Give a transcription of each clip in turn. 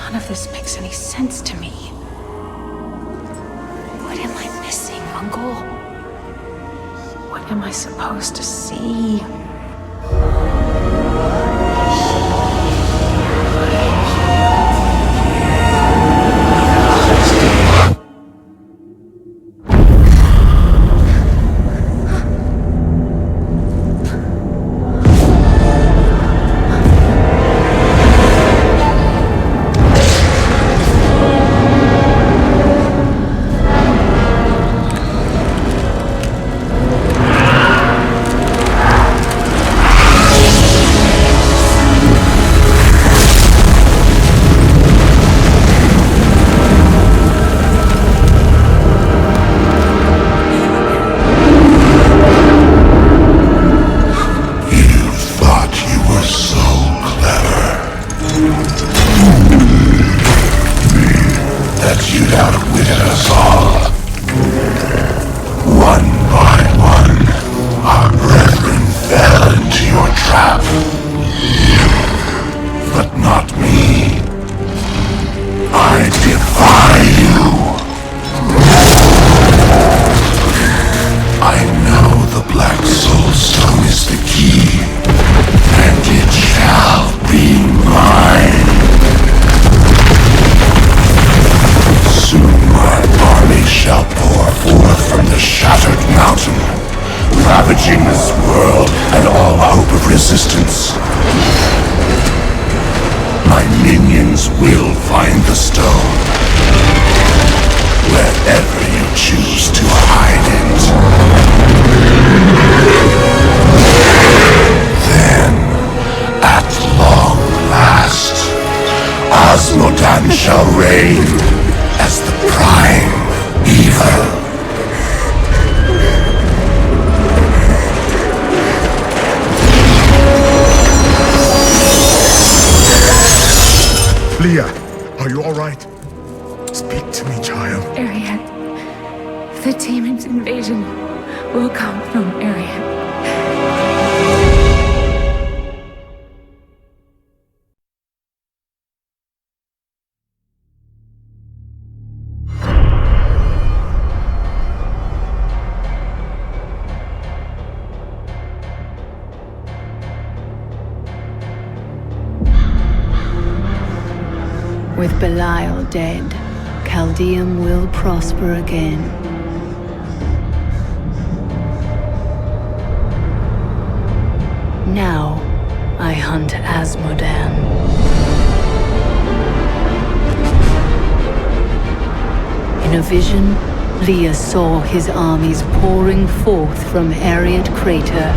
None of this makes any sense to me. What am I missing, Uncle? What am I supposed to see? Are you all right? Speak to me, child. Ariad. The demon's invasion will come from Ariad. With Belial dead, Chaldeum will prosper again. Now, I hunt Asmodan. In a vision, Leah saw his armies pouring forth from Ariad Crater.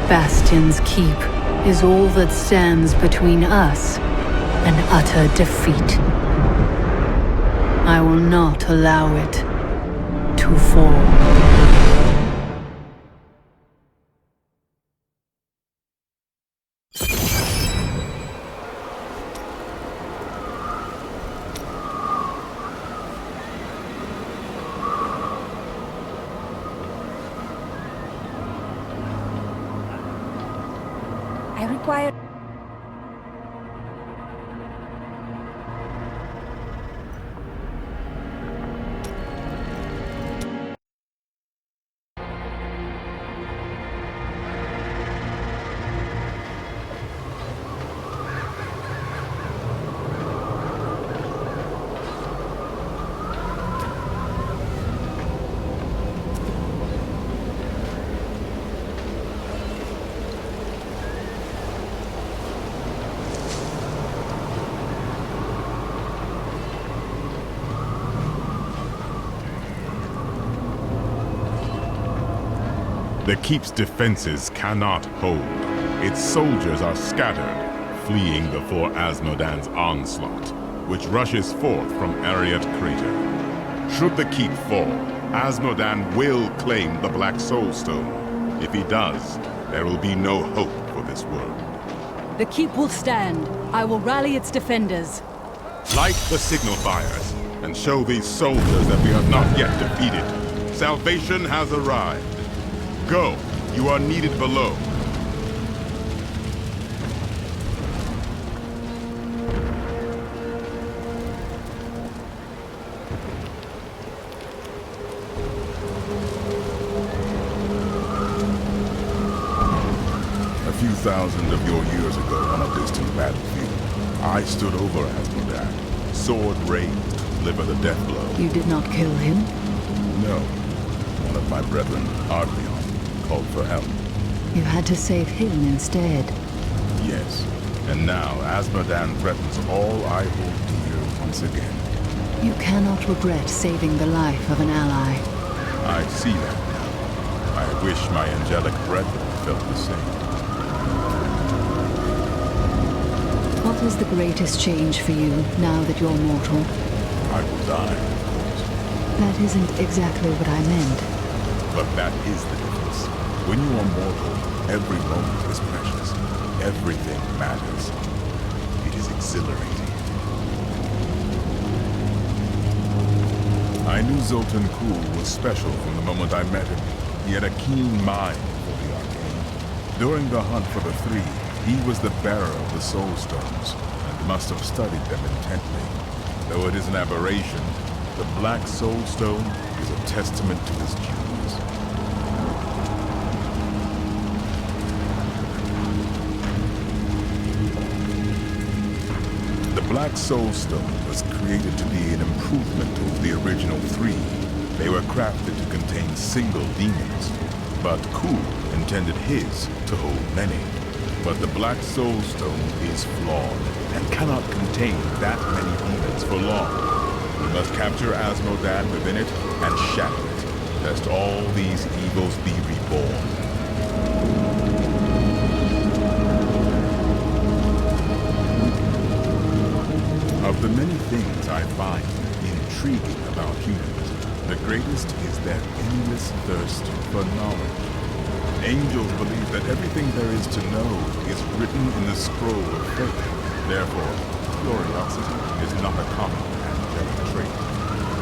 Bastion's keep is all that stands between us and utter defeat. I will not allow it to fall. I require... The keep's defenses cannot hold. Its soldiers are scattered, fleeing before Asmodan's onslaught, which rushes forth from Ariad Crater. Should the keep fall, Asmodan will claim the Black Soul Stone. If he does, there will be no hope for this world. The keep will stand. I will rally its defenders. Light the signal fires, and show these soldiers that we have not yet defeated. Salvation has arrived. Go, you are needed below. 2,000 of your years ago on a distant battlefield, I stood over Asmodan, sword raised to deliver the death blow. You did not kill him? No. One of my brethren, Arleon, called for help. You had to save him instead. Yes. And now Asmodan threatens all I hold dear once again. You cannot regret saving the life of an ally. I see that now. I wish my angelic brethren felt the same. What is the greatest change for you now that you're mortal? I will die, of course. That isn't exactly what I meant. But that is the difference. When you are mortal, every moment is precious. Everything matters. It is exhilarating. I knew Zoltan Kuhl was special from the moment I met him. He had a keen mind for the arcane. During the hunt for the three, he was the bearer of the Soul Stones, and must have studied them intently. Though it is an aberration, the Black Soul Stone is a testament to his genius. The Black Soul Stone was created to be an improvement over the original three. They were crafted to contain single demons, but Kuhl intended his to hold many. But the Black Soul Stone is flawed and cannot contain that many demons for long. We must capture Asmodan within it and shatter it, lest all these evils be reborn. Of the many things I find intriguing about humans, the greatest is their endless thirst for knowledge. Angels believe that everything there is to know is written in the scroll of fate. Therefore, curiosity is not a common angelic trait.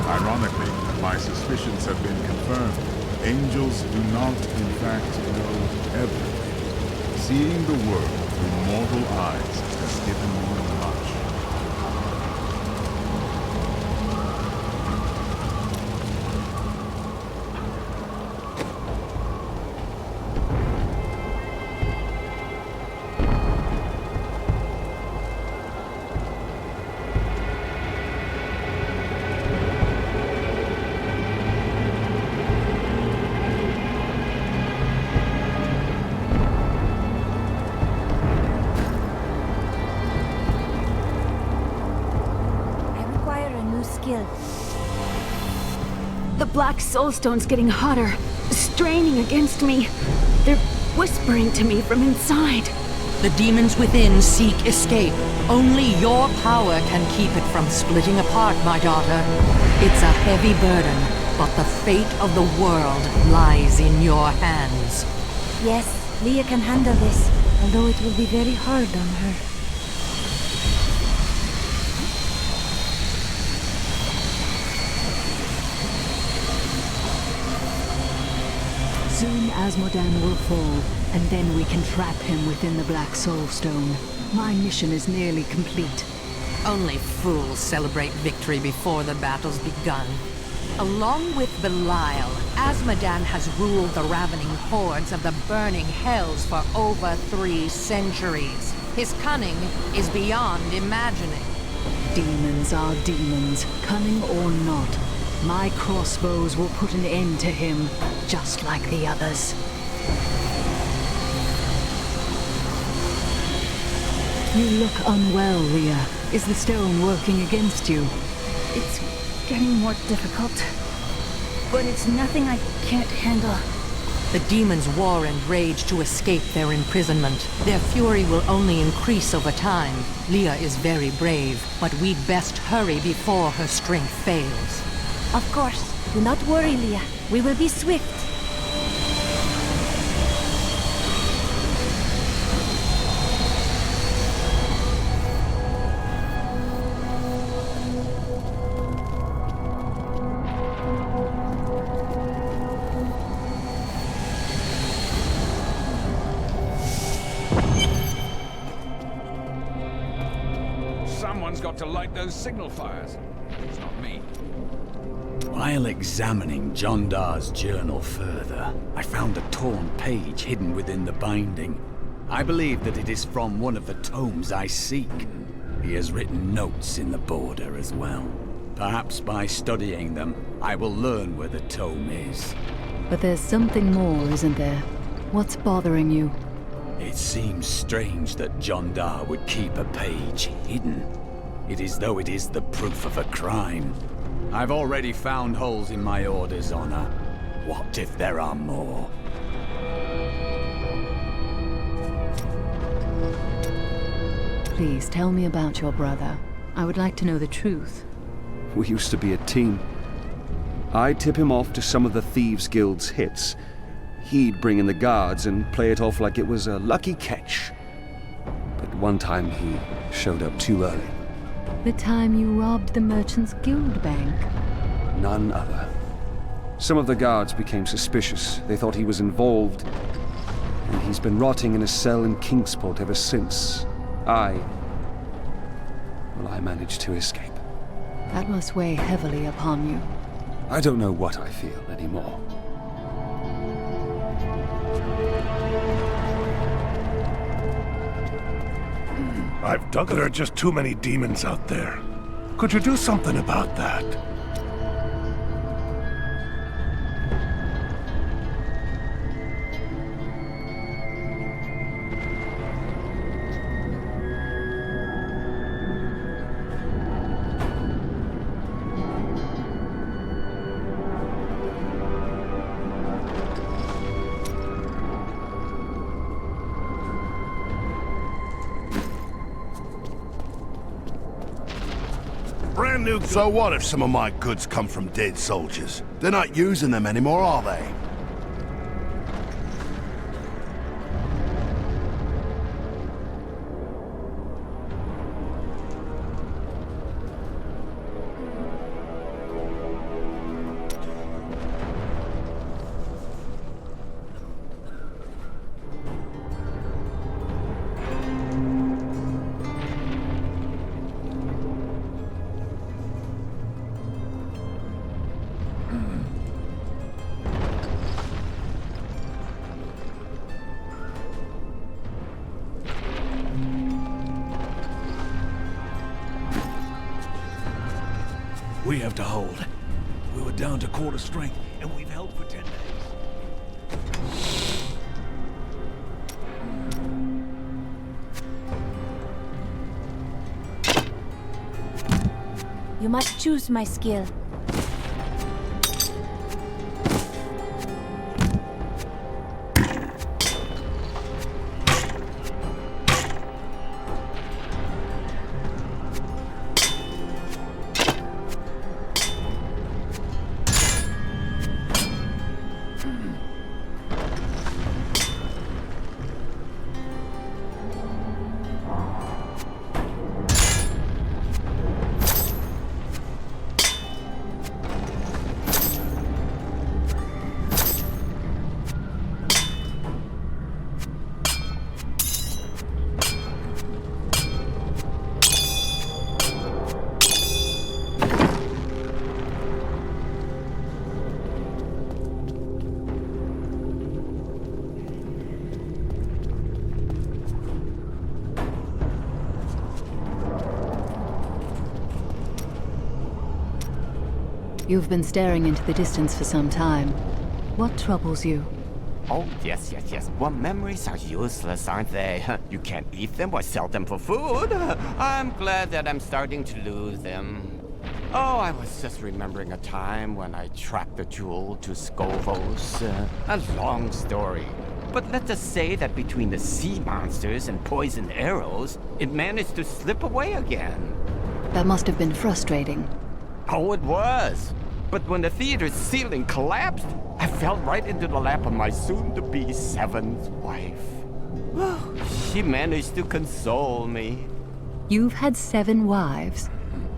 Ironically, my suspicions have been confirmed. Angels do not, in fact, know everything. Seeing the world through mortal eyes has given me much. The Black Soulstone's getting hotter, straining against me. They're whispering to me from inside. The demons within seek escape. Only your power can keep it from splitting apart, my daughter. It's a heavy burden, but the fate of the world lies in your hands. Yes, Leah can handle this, although it will be very hard on her. Soon Asmodan will fall, and then we can trap him within the Black Soul Stone. My mission is nearly complete. Only fools celebrate victory before the battle's begun. Along with Belial, Asmodan has ruled the ravening hordes of the burning hells for over 3 centuries. His cunning is beyond imagining. Demons are demons, cunning or not. My crossbows will put an end to him, just like the others. You look unwell, Leah. Is the stone working against you? It's getting more difficult, but it's nothing I can't handle. The demons war and rage to escape their imprisonment. Their fury will only increase over time. Leah is very brave, but we'd best hurry before her strength fails. Of course. Do not worry, Leah. We will be swift. Someone's got to light those signal fires. It's not me. While examining Jondar's journal further, I found a torn page hidden within the binding. I believe that it is from one of the tomes I seek. He has written notes in the border as well. Perhaps by studying them, I will learn where the tome is. But there's something more, isn't there? What's bothering you? It seems strange that John Dar would keep a page hidden. It is though it is the proof of a crime. I've already found holes in my order's honor. What if there are more? Please tell me about your brother. I would like to know the truth. We used to be a team. I'd tip him off to some of the Thieves Guild's hits. He'd bring in the guards and play it off like it was a lucky catch. But one time he showed up too early. The time you robbed the Merchants Guild Bank? None other. Some of the guards became suspicious. They thought he was involved. And he's been rotting in a cell in Kingsport ever since. I managed to escape. That must weigh heavily upon you. I don't know what I feel anymore. There are just too many demons out there. Could you do something about that? So what if some of my goods come from dead soldiers? They're not using them anymore, are they? We have to hold. We were down to quarter strength, and we've held for 10 days. You must choose my skill. You've been staring into the distance for some time. What troubles you? Oh, yes. Well, memories are useless, aren't they? You can't eat them or sell them for food. I'm glad that I'm starting to lose them. Oh, I was just remembering a time when I tracked the jewel to Skovos. A long story. But let us say that between the sea monsters and poison arrows, it managed to slip away again. That must have been frustrating. Oh, it was. But when the theater's ceiling collapsed, I fell right into the lap of my soon-to-be seventh wife. She managed to console me. You've had 7 wives?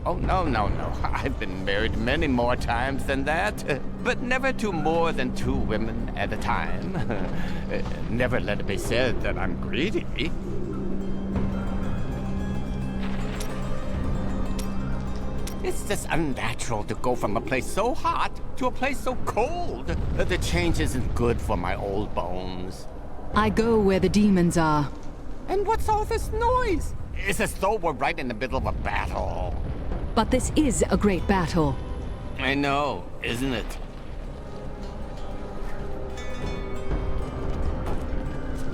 Oh, no. I've been married many more times than that. But never to more than 2 women at a time. Never let it be said that I'm greedy. It's just unnatural to go from a place so hot to a place so cold. The change isn't good for my old bones. I go where the demons are. And what's all this noise? It's as though we're right in the middle of a battle. But this is a great battle. I know, isn't it?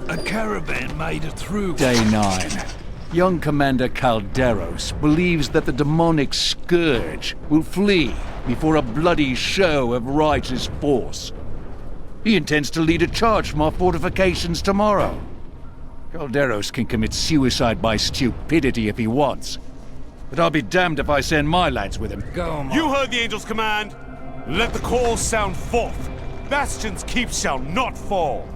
A caravan made it through. Day 9. Young Commander Calderos believes that the demonic scourge will flee before a bloody show of righteous force. He intends to lead a charge from our fortifications tomorrow. Calderos can commit suicide by stupidity if he wants. But I'll be damned if I send my lads with him. Go on. You heard the angel's command. Let the call sound forth. Bastion's keep shall not fall.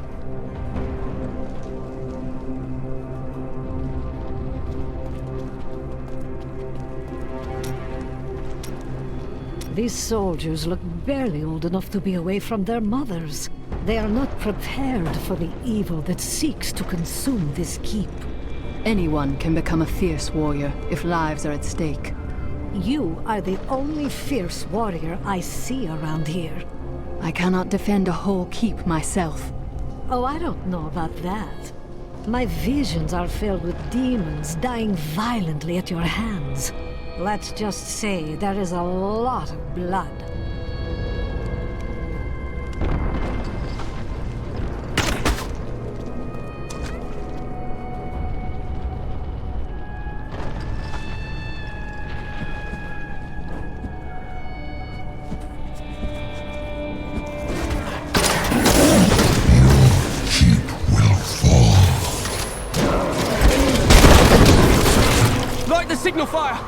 These soldiers look barely old enough to be away from their mothers. They are not prepared for the evil that seeks to consume this keep. Anyone can become a fierce warrior if lives are at stake. You are the only fierce warrior I see around here. I cannot defend a whole keep myself. Oh, I don't know about that. My visions are filled with demons dying violently at your hands. Let's just say there is a lot of blood. Light the signal fire!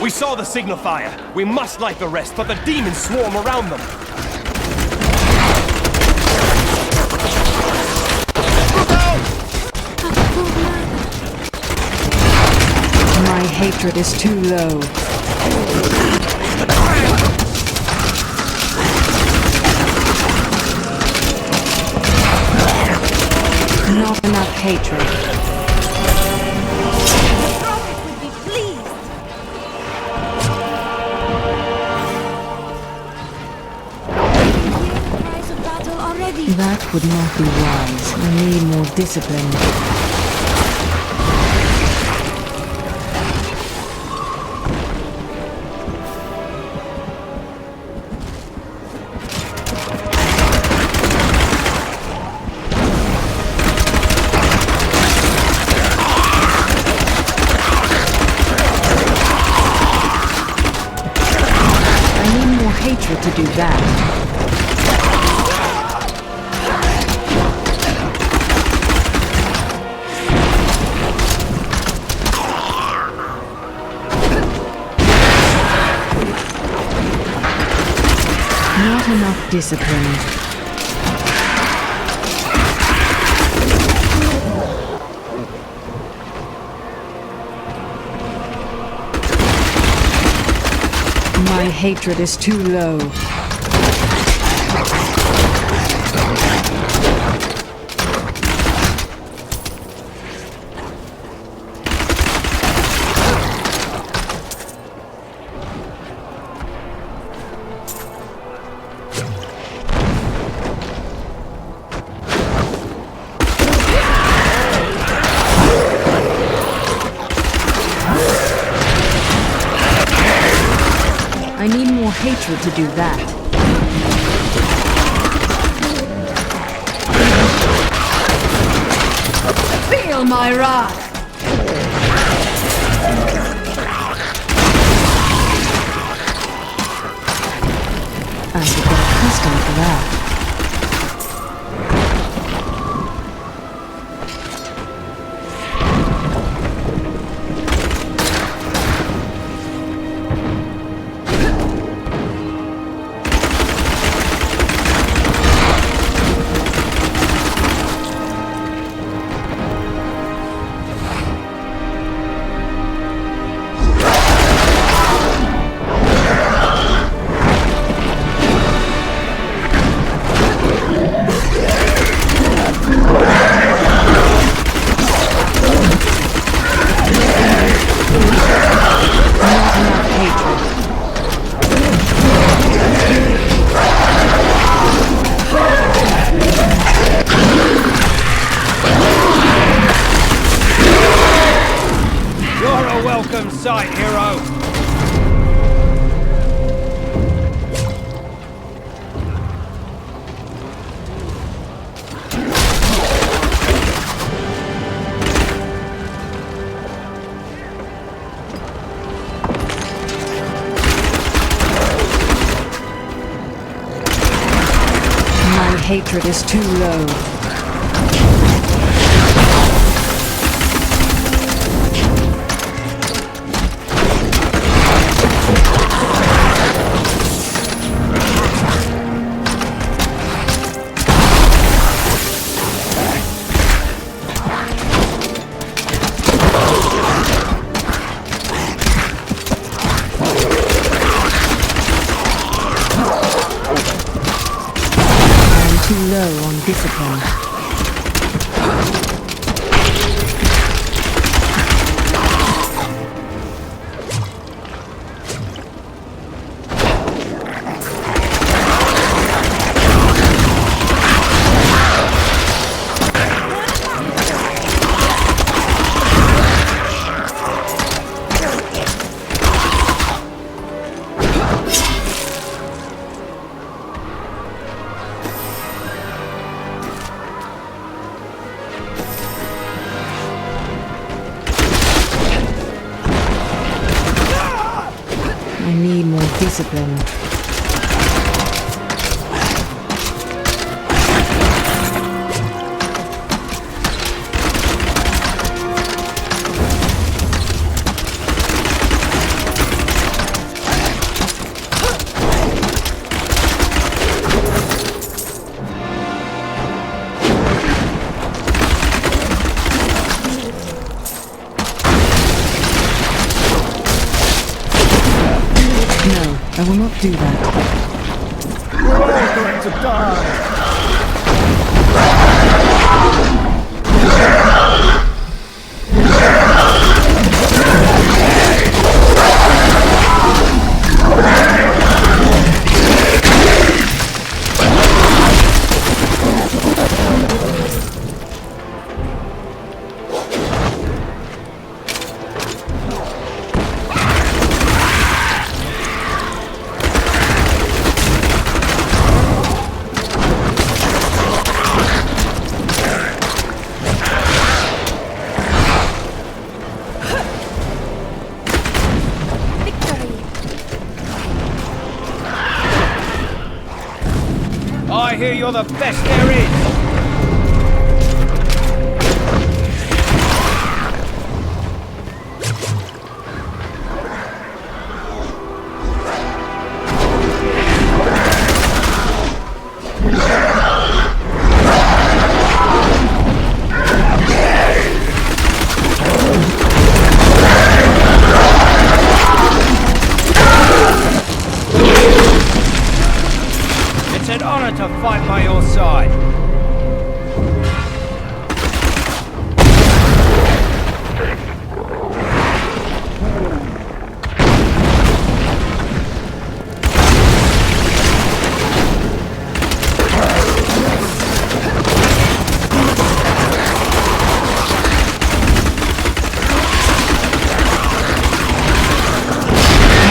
We saw the signal fire. We must light the rest, but the demons swarm around them. My hatred is too low. Not enough hatred. That would not be wise. I need more discipline. hatred to do that. Not enough discipline. My hatred is too low. I need more hatred to do that. Feel my wrath! I should get accustomed to that. Sight, hero! My hatred is too low. Too low on discipline. I need more discipline. I will not do that. We're all going to die! I hear you're the best there is. It's an honor to fight by your side.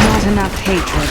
Not enough hatred.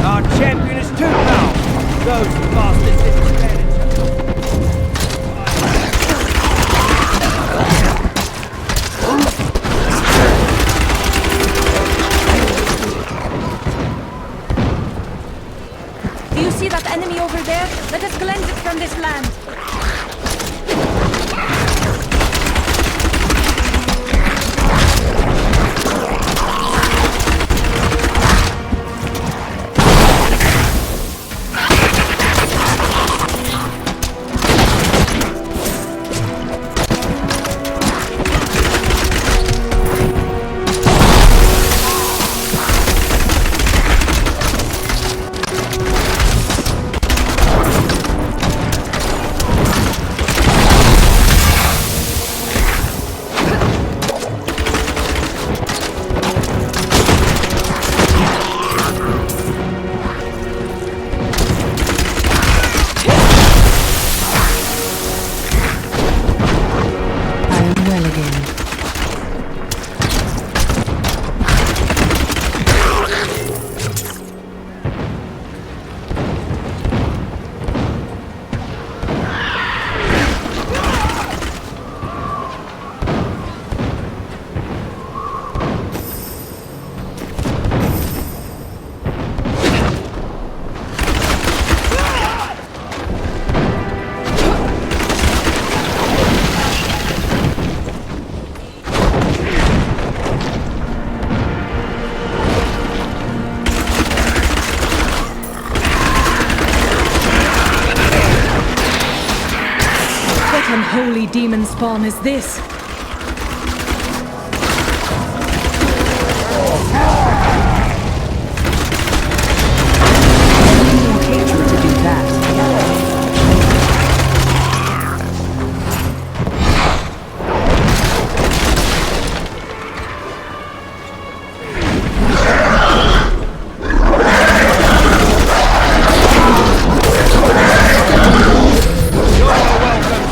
Our champion is too powerful. Those bastards didn't stand a Do you see that enemy over there? Let us cleanse it from this land. Unholy demon spawn is this?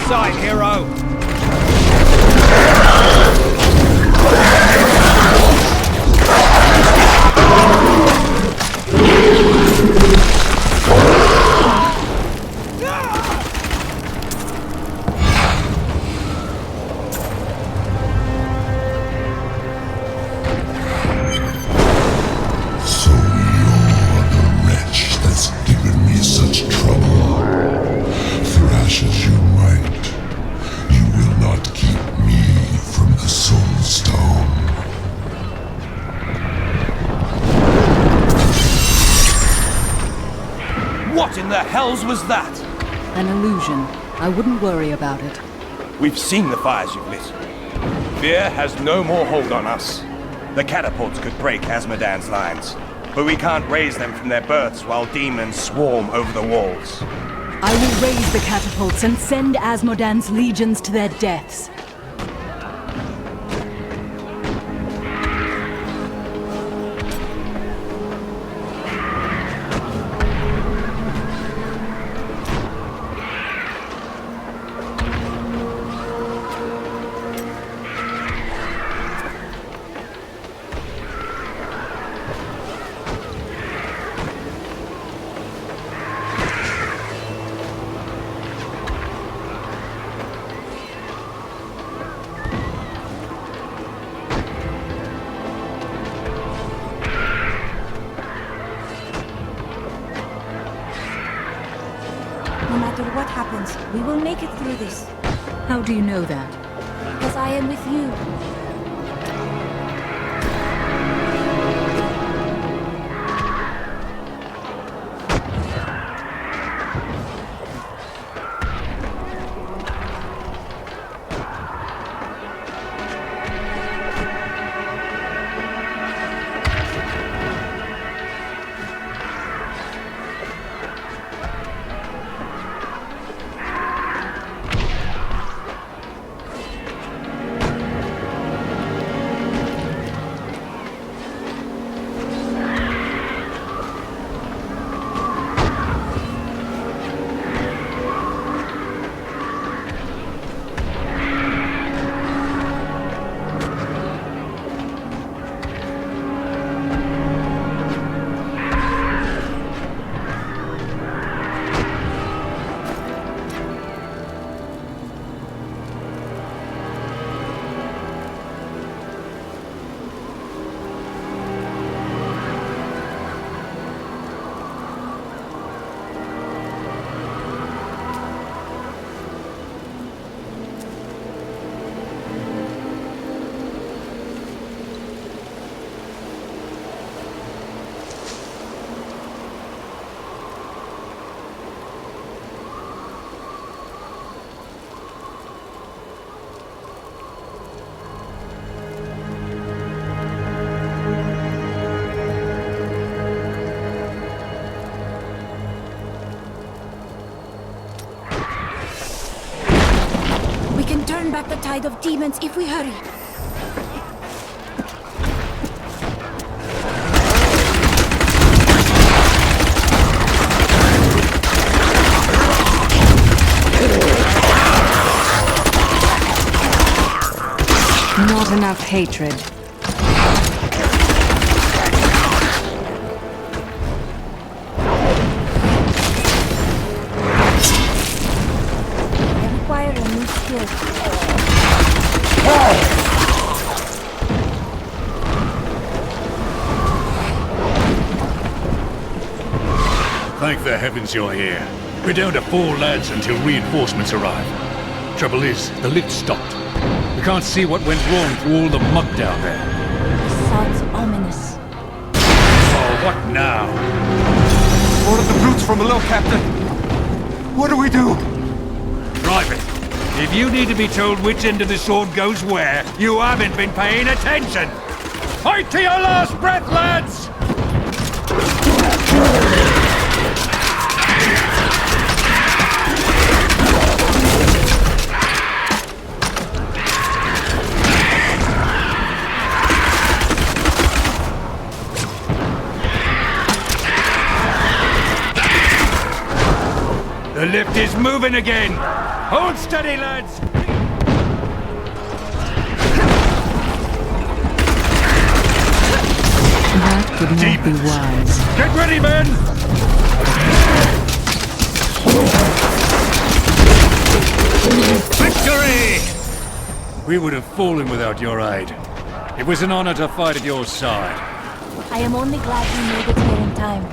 sight, hero! What in the hells was that? An illusion. I wouldn't worry about it. We've seen the fires you've lit. Fear has no more hold on us. The catapults could break Azmodan's lines, but we can't raise them from their berths while demons swarm over the walls. I will raise the catapults and send Asmodan's legions to their deaths. No matter what happens, we will make it through this. How do you know that? Because I am with you. Turn back the tide of demons if we hurry. Not enough hatred. I require a new skill. Thank the heavens you're here. We're down to 4 lads until reinforcements arrive. Trouble is, the lift stopped. We can't see what went wrong through all the muck down there. Sounds ominous. Oh, what now? One of the brutes from below, Captain. What do we do? Private, if you need to be told which end of the sword goes where, you haven't been paying attention! Fight to your last breath, lads! The lift is moving again! Hold steady, lads! That would not be wise. Get ready, men! Victory! We would have fallen without your aid. It was an honor to fight at your side. I am only glad we made it here in time.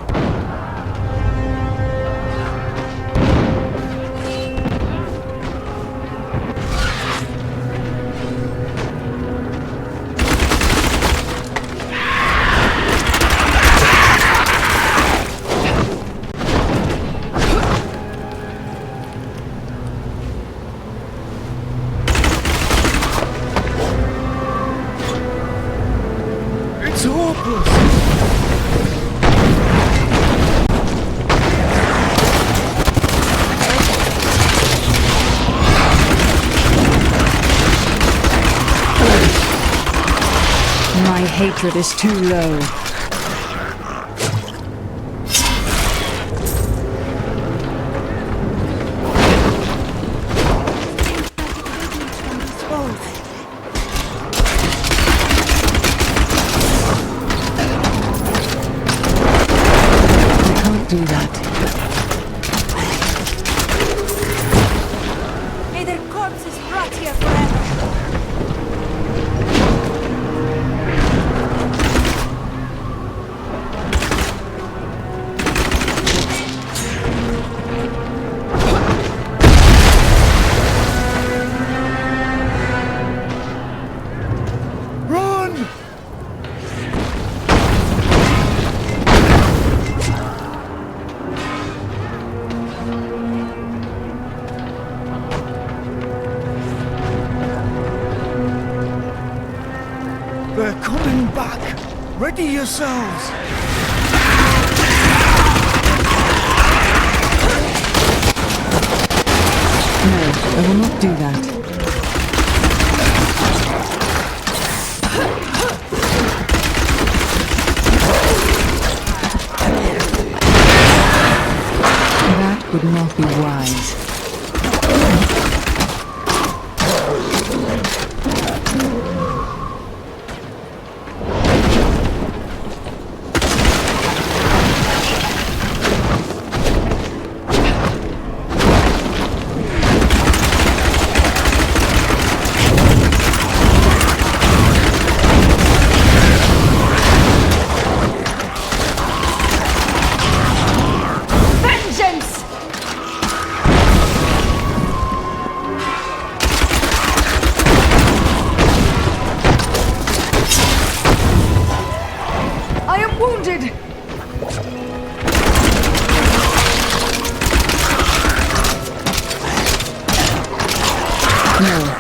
hatred is too low. Do that. May their corpses rot here forever. Run! They're coming back! Ready yourselves! No, I will not do that. That would not be wise.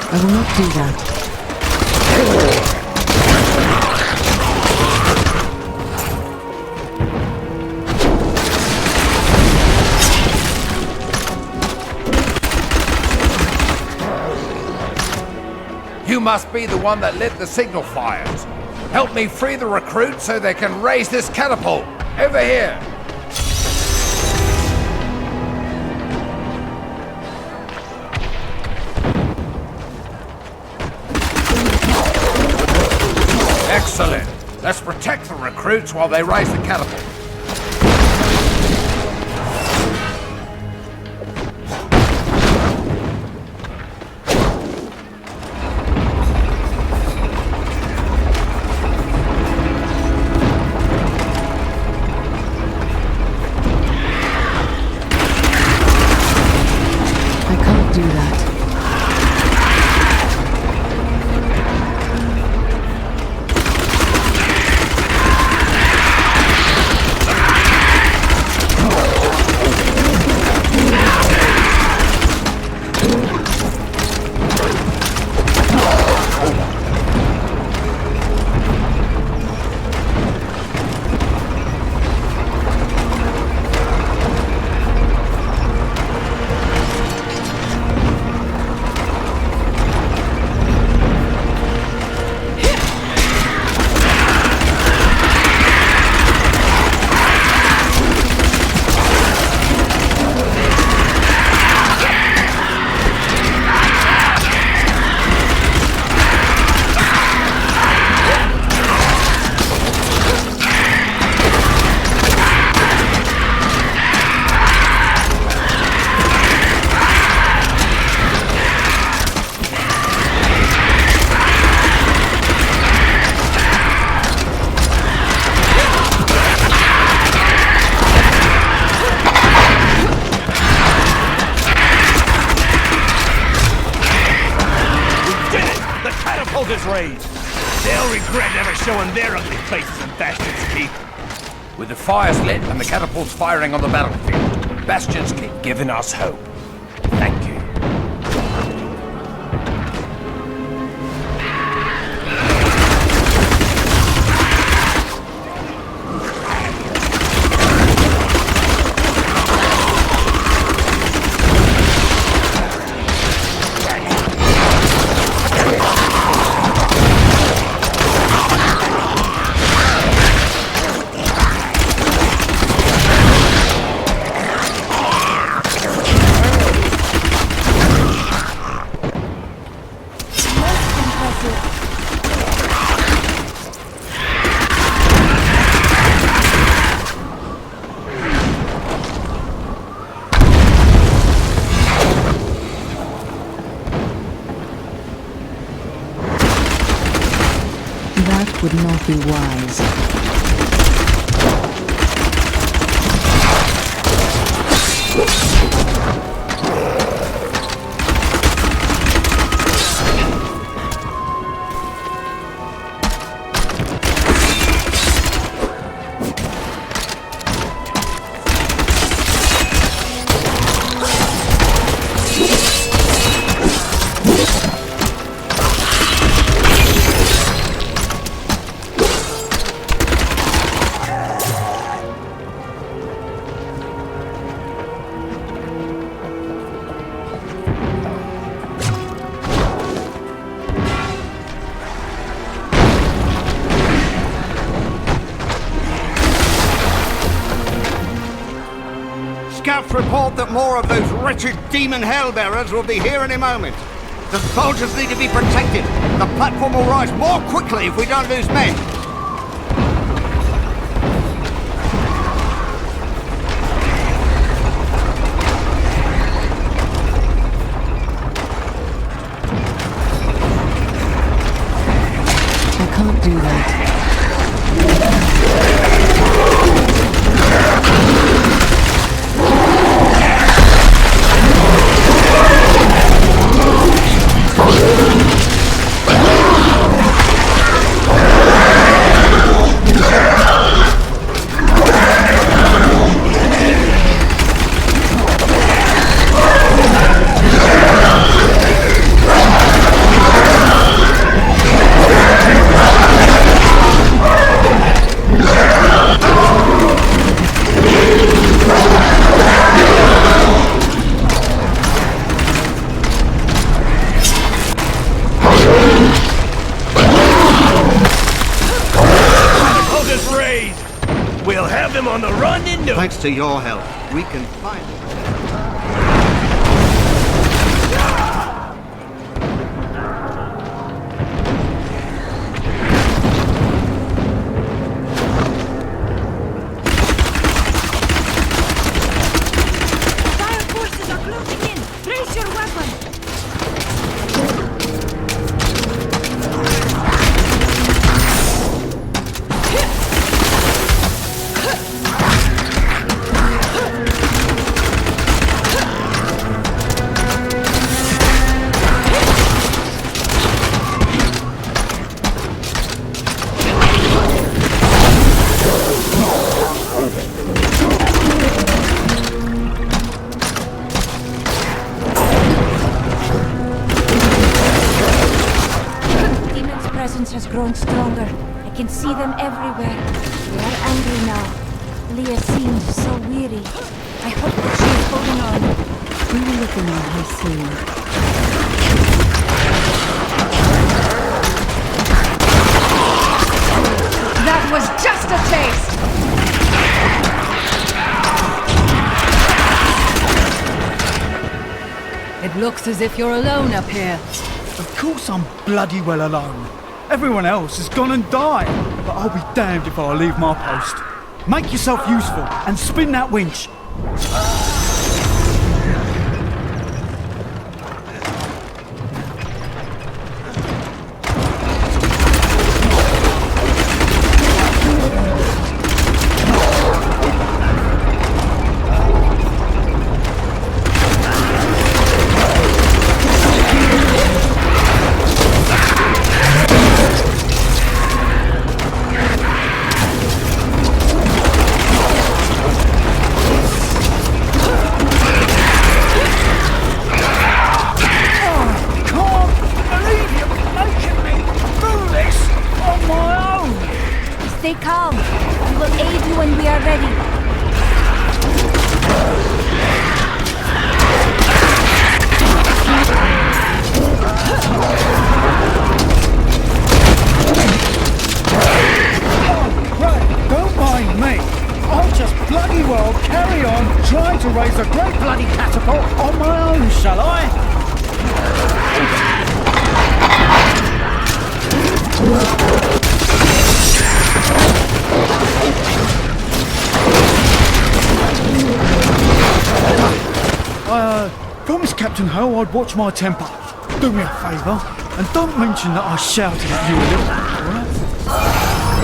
I will not do that. You must be the one that lit the signal fires. Help me free the recruits so they can raise this catapult. Over here. Excellent. Let's protect the recruits while they raise the catapult. Do that. They'll regret ever showing their ugly faces in Bastion's Keep. With the fires lit and the catapults firing on the battlefield, Bastion's Keep giving us hope. Thank you. be wise. Scouts report that more of those wretched demon hellbearers will be here any moment. The soldiers need to be protected. The platform will rise more quickly if we don't lose men. I can't do that. Thanks to your help, we can finally... Has grown stronger. I can see them everywhere. They are angry now. Leah seems so weary. I hope that she is holding on. We will look in on her soon. That was just a taste! It looks as if you're alone up here. Of course I'm bloody well alone. Everyone else has gone and died, but I'll be damned if I leave my post. Make yourself useful and spin that winch. Stay calm. We will aid you when we are ready. Right, don't mind me. I'll just bloody well carry on trying to raise a great bloody catapult on my own, shall I? Promised Captain Ho I'd watch my temper. Do me a favour, and don't mention that I shouted at you a little, alright?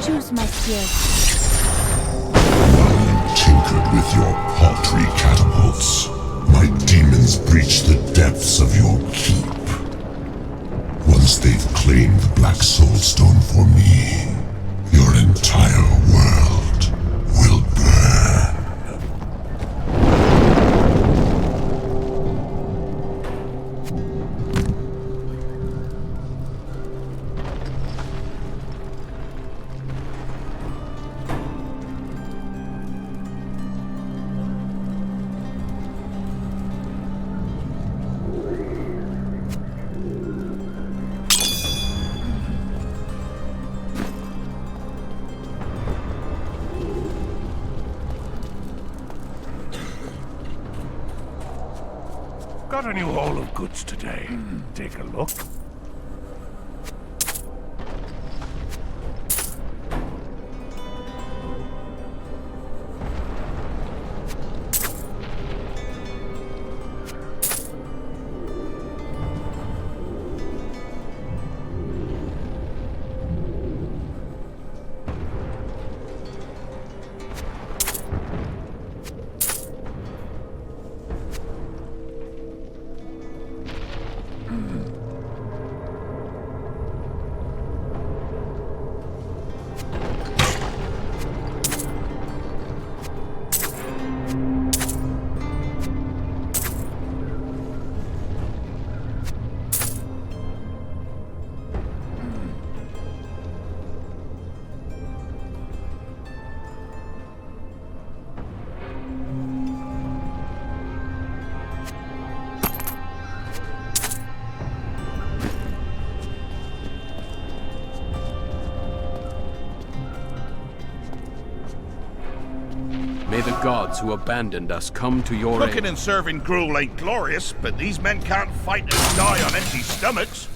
choose my spear. Tinkered with your paltry catapults. My demons breach the depths of your keep. Once they've claimed the Black Soulstone for me, your entire world will burn. Got a new haul of goods today. Take a look. May the gods who abandoned us come to your aid. Cooking and serving gruel ain't glorious, but these men can't fight and die on empty stomachs.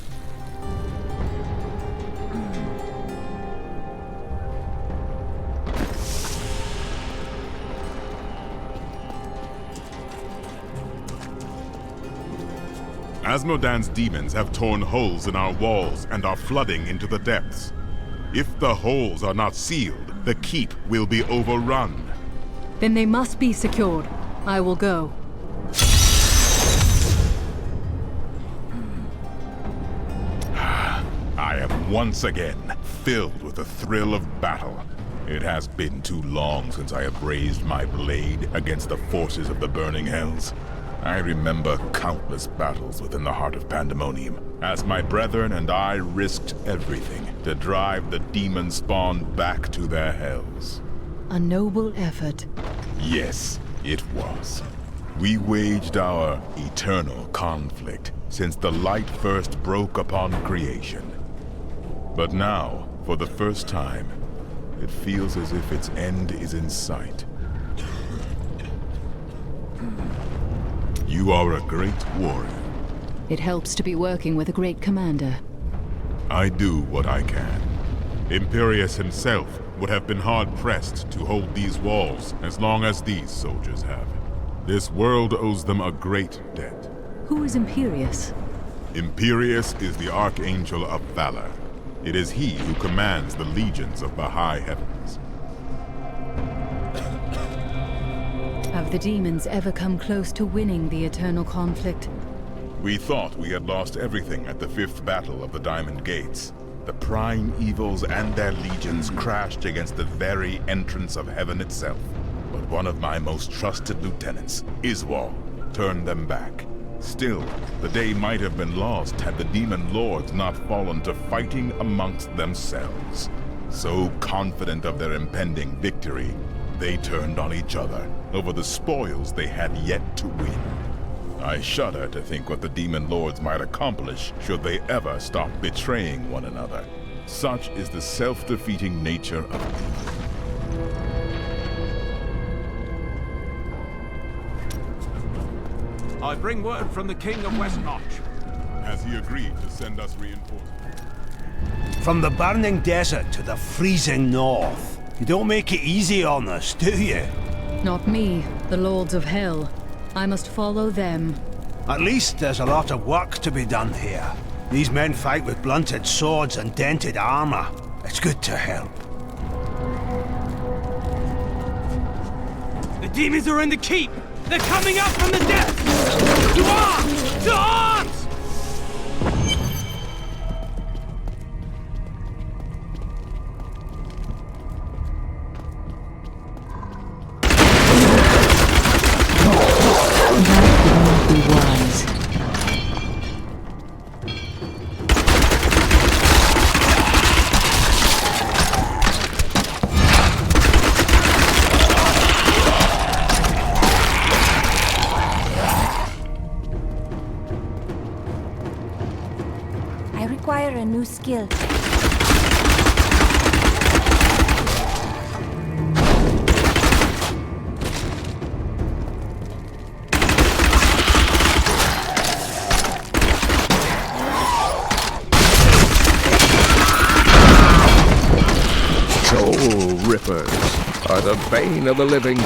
Asmodan's demons have torn holes in our walls and are flooding into the depths. If the holes are not sealed, the keep will be overrun. Then they must be secured. I will go. I am once again filled with the thrill of battle. It has been too long since I have raised my blade against the forces of the burning hells. I remember countless battles within the heart of Pandemonium, as my brethren and I risked everything to drive the demon spawn back to their hells. A noble effort. Yes, it was. We waged our eternal conflict since the light first broke upon creation. But now, for the first time, it feels as if its end is in sight. You are a great warrior. It helps to be working with a great commander. I do what I can. Imperius himself would have been hard-pressed to hold these walls as long as these soldiers have. This world owes them a great debt. Who is Imperius? Imperius is the Archangel of Valor. It is he who commands the legions of the high heavens. Have the demons ever come close to winning the eternal conflict? We thought we had lost everything at the 5th battle of the Diamond Gates. The prime evils and their legions crashed against the very entrance of heaven itself. But one of my most trusted lieutenants, Iswal, turned them back. Still, the day might have been lost had the demon lords not fallen to fighting amongst themselves. So confident of their impending victory, they turned on each other over the spoils they had yet to win. I shudder to think what the demon lords might accomplish should they ever stop betraying one another. Such is the self-defeating nature of evil. I bring word from the King of West Notch. Has he agreed to send us reinforcements? From the burning desert to the freezing north. You don't make it easy on us, do you? Not me, the Lords of Hell. I must follow them. At least there's a lot of work to be done here. These men fight with blunted swords and dented armor. It's good to help. The demons are in the keep! They're coming up from the depths! To arms! To arms! That would not be wise. I require a new skill. Soul rippers are the bane of the living,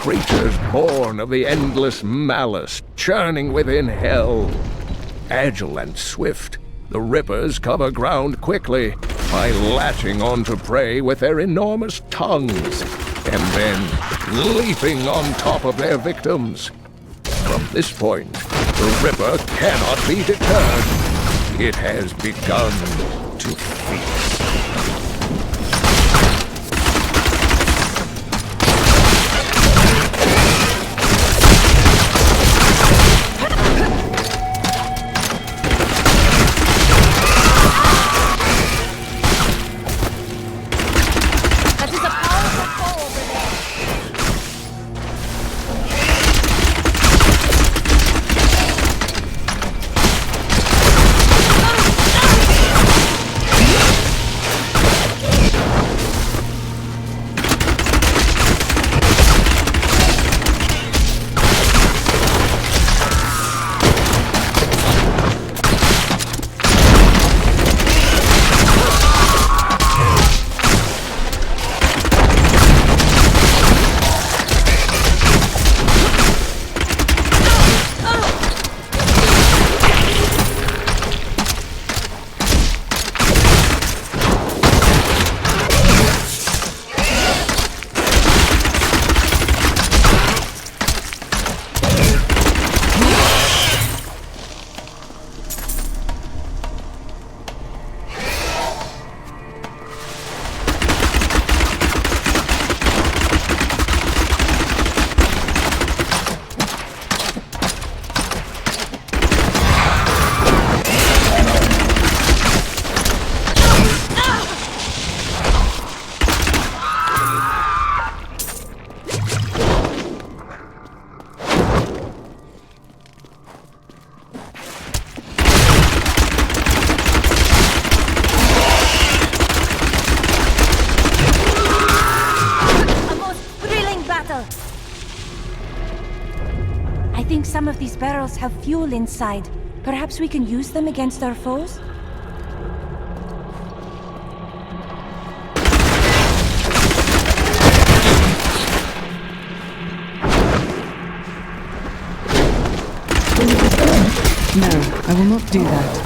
creatures born of the endless malice churning within hell. Agile and swift, the rippers cover ground quickly by latching onto prey with their enormous tongues and then leaping on top of their victims. From this point, the ripper cannot be deterred. It has begun to feast. Some of these barrels have fuel inside. Perhaps we can use them against our foes? No, I will not do that.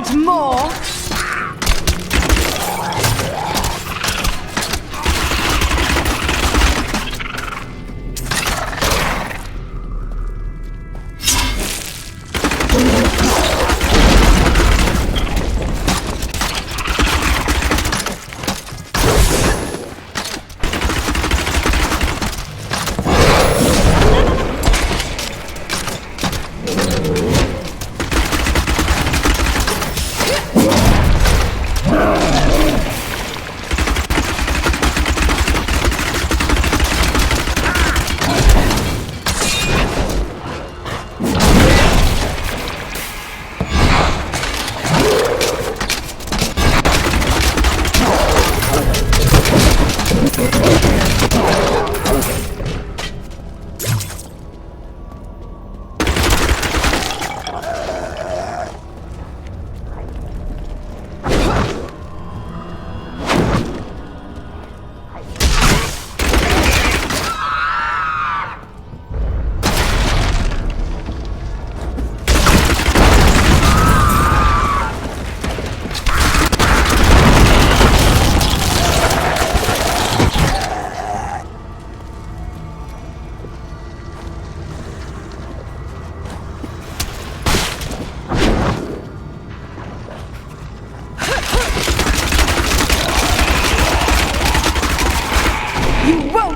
Want more?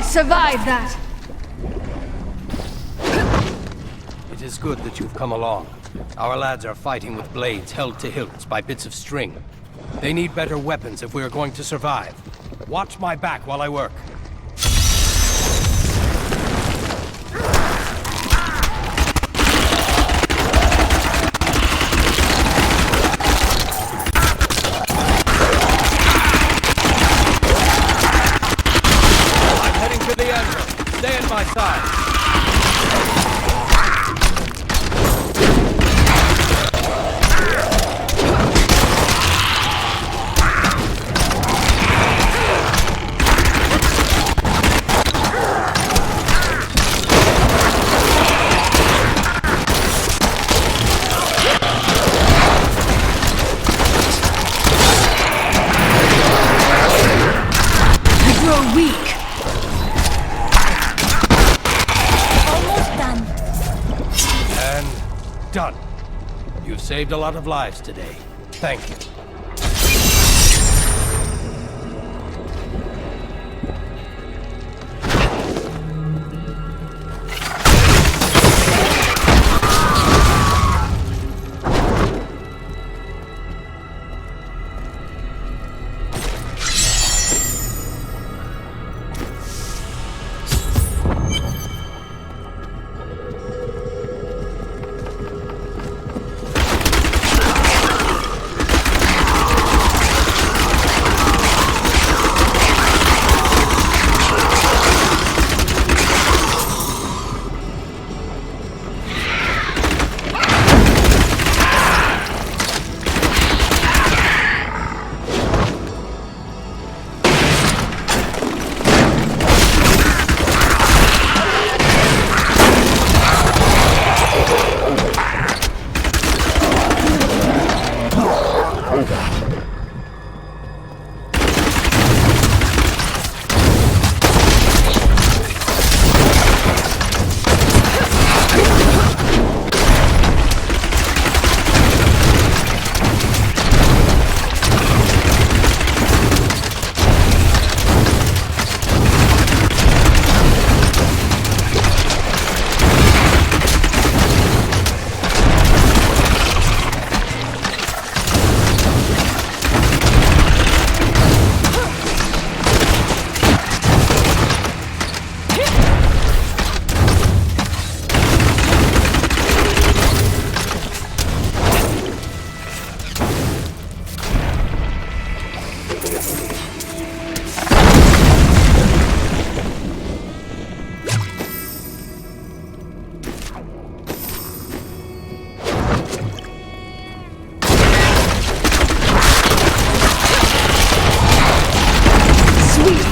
Survive that! It is good that you've come along. Our lads are fighting with blades held to hilts by bits of string. They need better weapons if we are going to survive. Watch my back while I work. Stay at my side. You grow weak. Done. You've saved a lot of lives today. Thank you.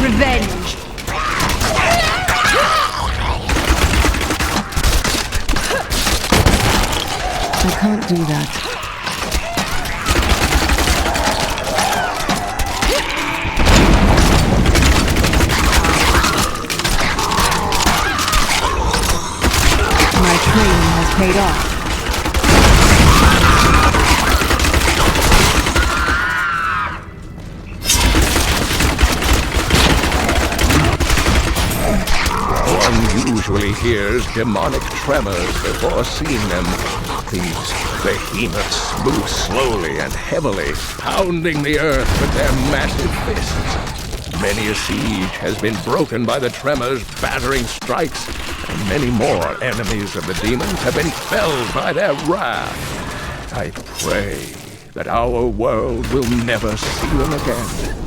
Revenge! I can't do that. paid off. One usually hears demonic tremors before seeing them. These behemoths move slowly and heavily, pounding the earth with their massive fists. Many a siege has been broken by the tremors' battering strikes, and many more enemies of the demons have been felled by their wrath. I pray that our world will never see them again.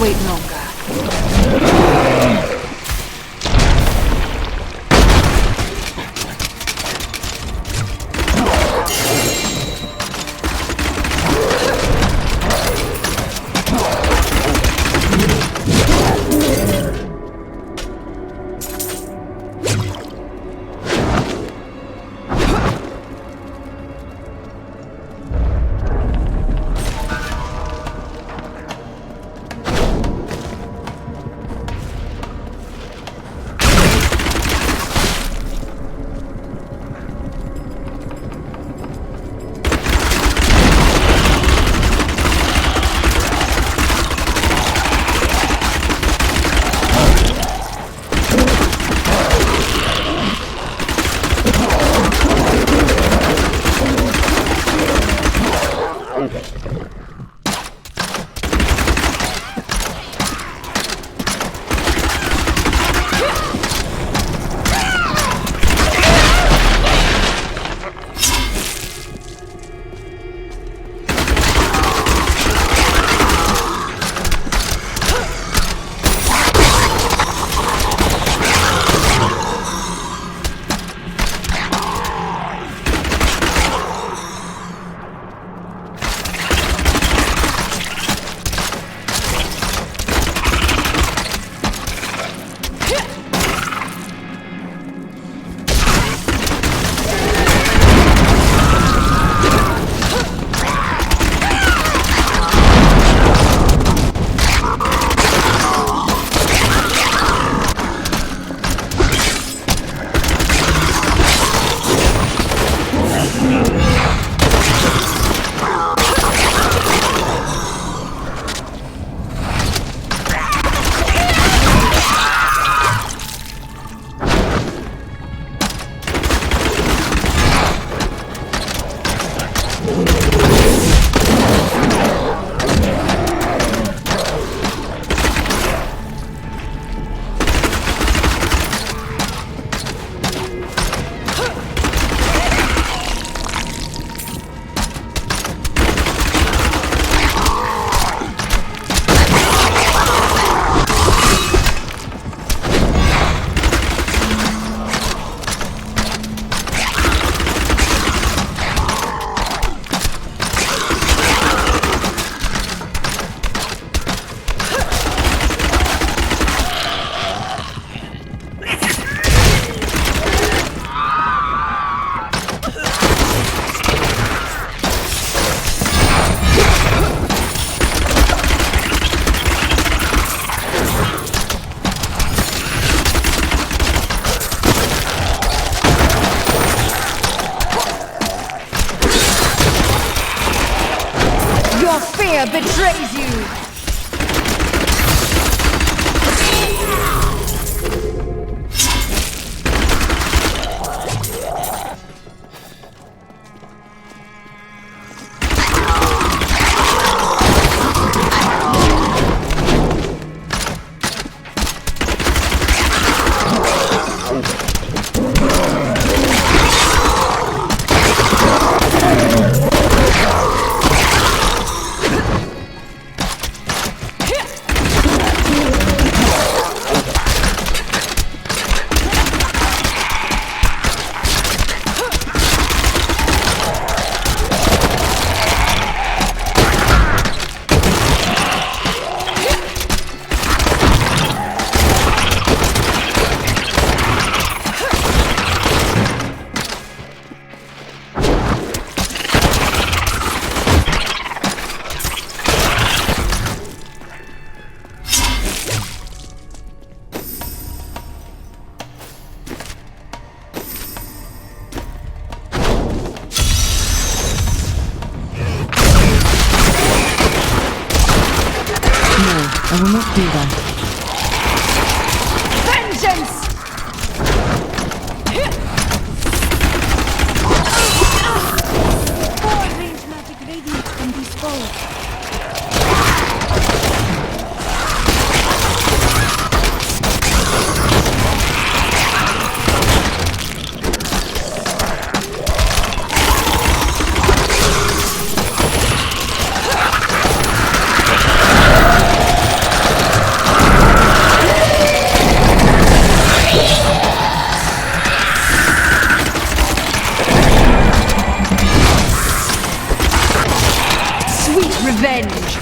Wait longer. Your fear betrays you! I will not do that. Vengeance! More range magic radiates from these foes. Revenge!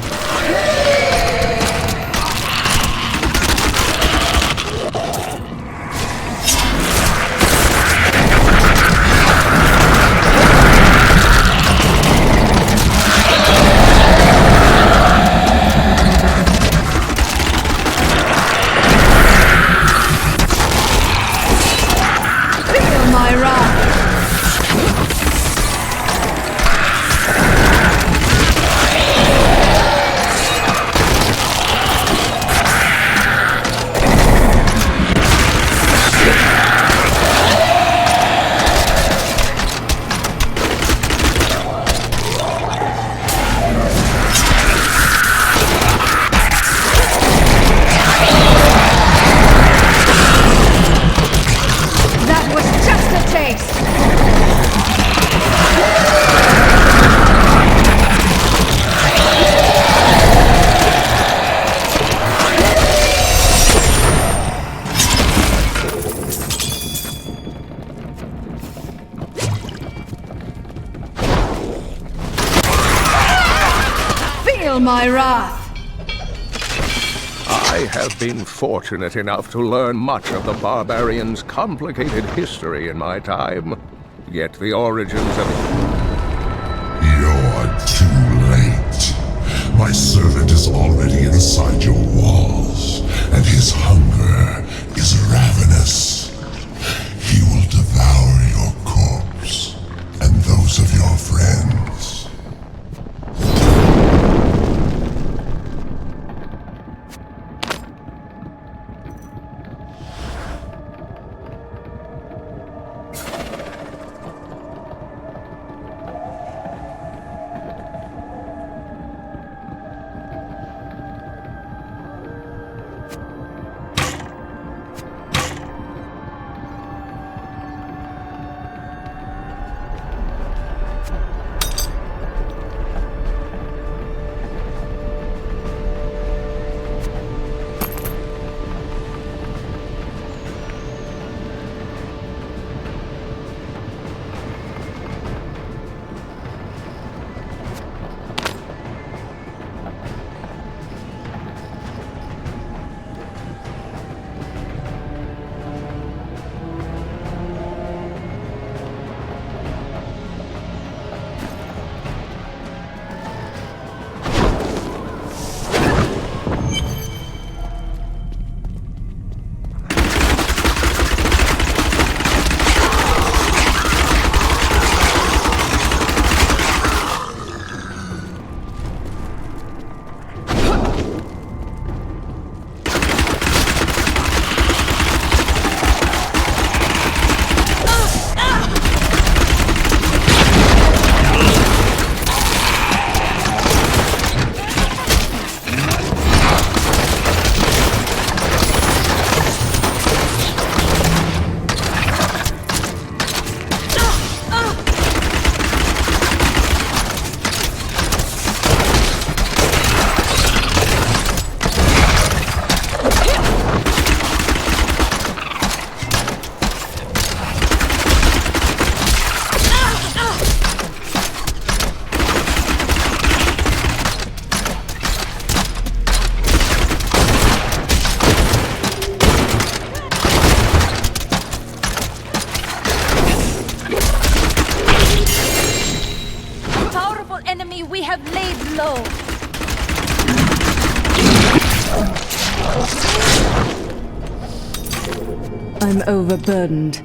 Feel my wrath! My wrath. I have been fortunate enough to learn much of the barbarians' complicated history in my time. Yet the origins of... You're too late. My servant is already inside your walls, and his hunger is ravenous. He will devour your corpse, and those of your friends. enemy we have laid low. I'm overburdened.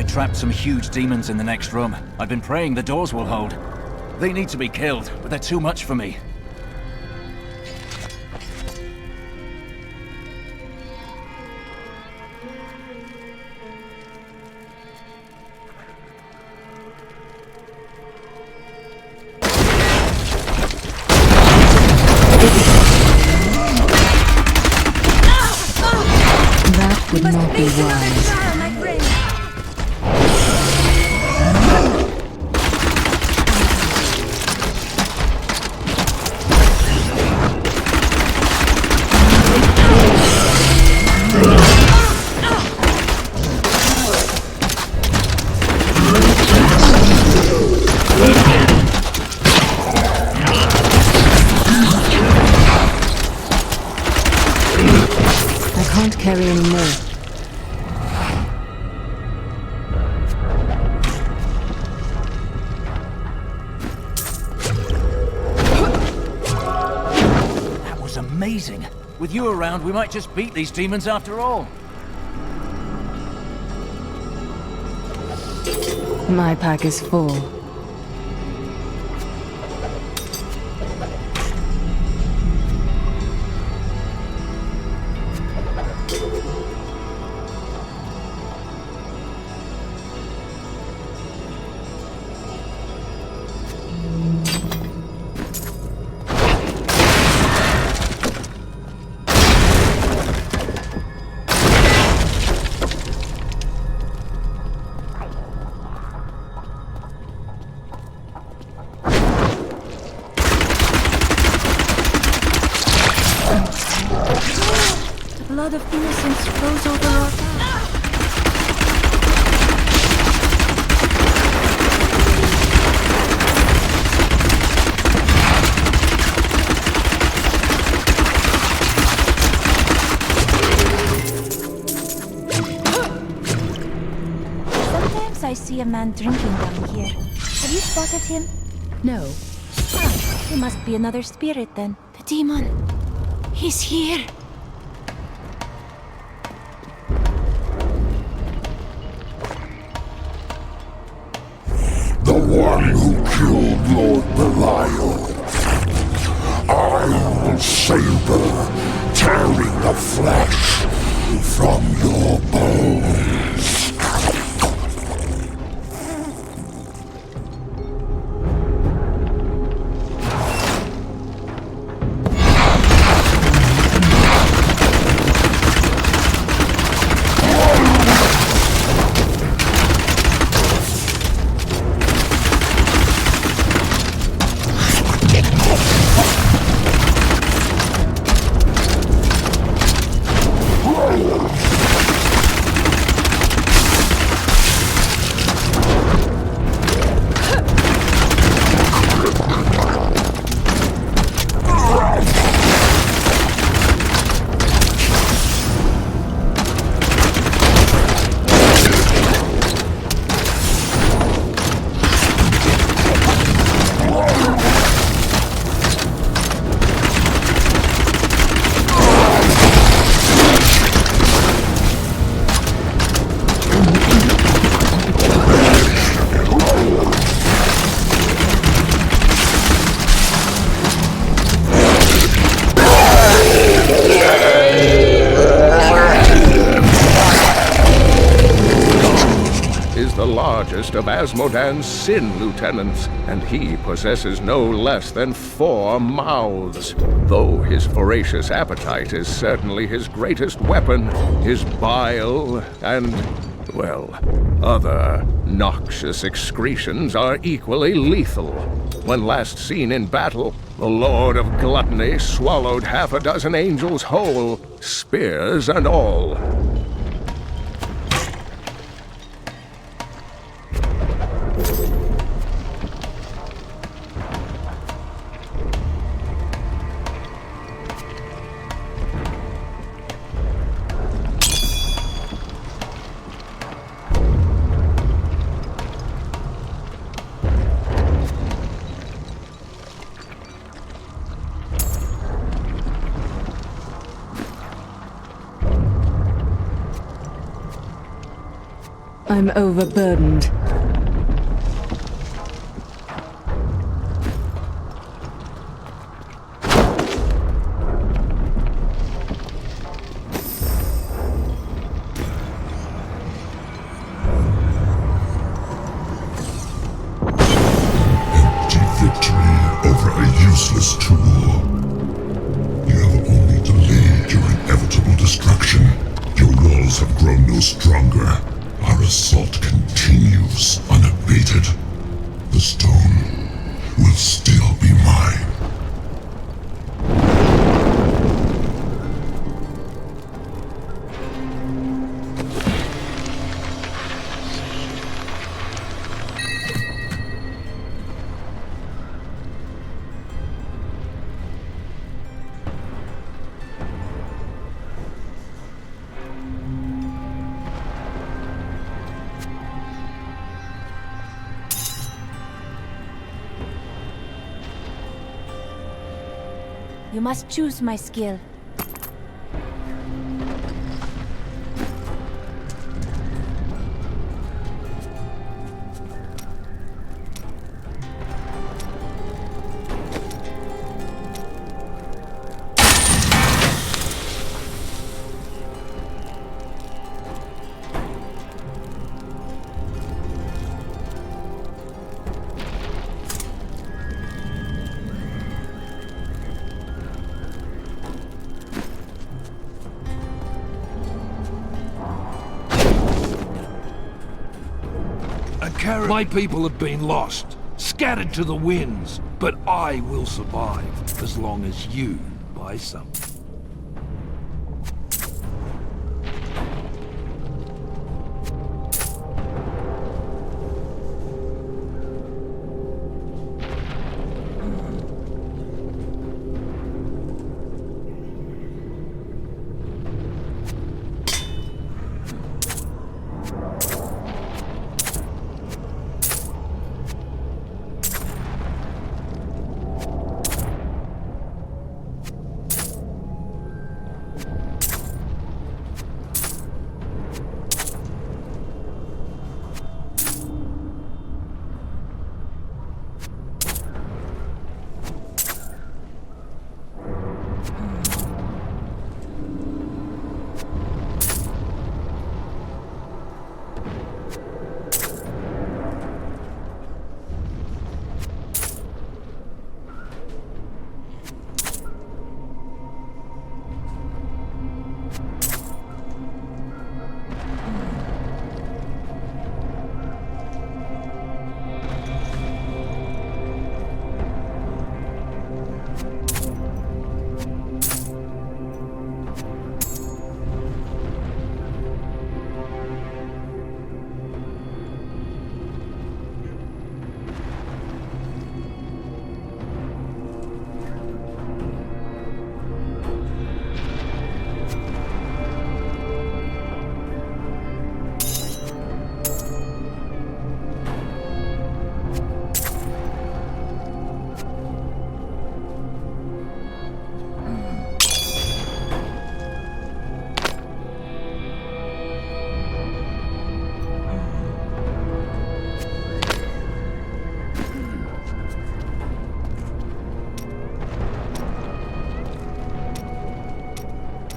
Trapped some huge demons in the next room. I've been praying the doors will hold. They need to be killed, but they're too much for me. That would not be wise. Carry any more. That was amazing. With you around, we might just beat these demons after all. My pack is full. Blood of innocence flows over our path. Sometimes I see a man drinking down here. Have you spotted him? No. Ah, he must be another spirit then. The demon. He's here. The one who killed Lord Belial. I will savor, tearing the flesh from your bones. largest of Asmodan's sin lieutenants, and he possesses no less than 4 mouths. Though his voracious appetite is certainly his greatest weapon, his bile and, well, other noxious excretions are equally lethal. When last seen in battle, the Lord of Gluttony swallowed 6 angels whole, spears and all. I'm overburdened. Empty victory over a useless tool. You have only delayed your inevitable destruction. Your walls have grown no stronger. Our assault continues unabated. The stone will still be mine. You must choose my skill. My people have been lost, scattered to the winds, but I will survive as long as you buy something.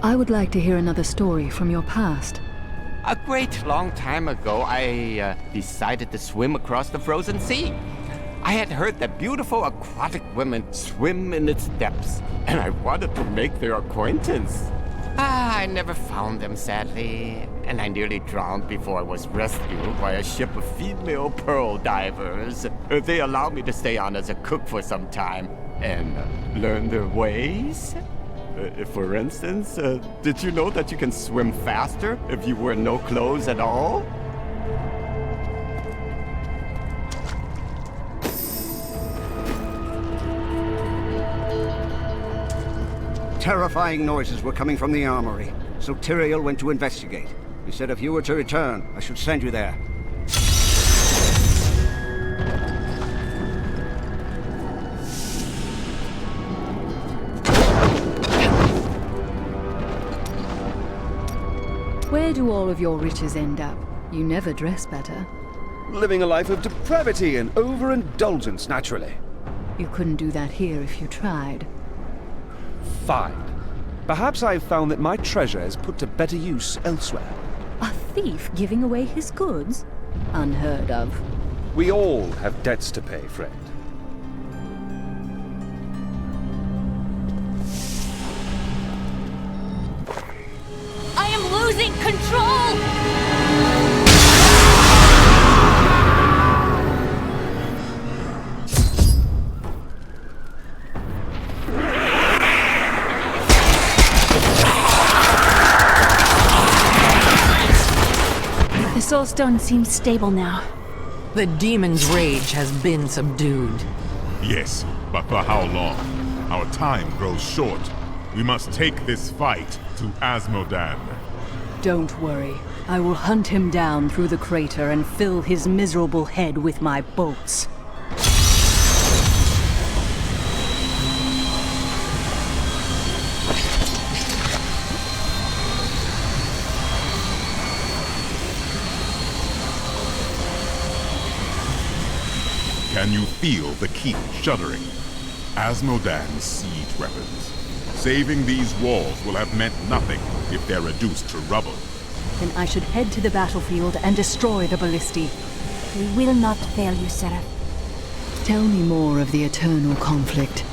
I would like to hear another story from your past. A great long time ago, I decided to swim across the frozen sea. I had heard that beautiful aquatic women swim in its depths, and I wanted to make their acquaintance. I never found them, sadly, and I nearly drowned before I was rescued by a ship of female pearl divers. They allowed me to stay on as a cook for some time and learn their ways. For instance, did you know that you can swim faster if you wear no clothes at all? Terrifying noises were coming from the armory, so Tyrael went to investigate. He said if you were to return, I should send you there. Where do all of your riches end up? You never dress better. Living a life of depravity and overindulgence, naturally. You couldn't do that here if you tried. Fine. Perhaps I've found that my treasure is put to better use elsewhere. A thief giving away his goods? Unheard of. We all have debts to pay, friend. I am losing control! The Soulstone seems stable now. The demon's rage has been subdued. Yes, but for how long? Our time grows short. We must take this fight to Asmodan. Don't worry. I will hunt him down through the crater and fill his miserable head with my bolts. Can you feel the keep shuddering? Asmodan's siege weapons. Saving these walls will have meant nothing if they're reduced to rubble. Then I should head to the battlefield and destroy the ballistae. We will not fail you, Seraph. Tell me more of the eternal conflict.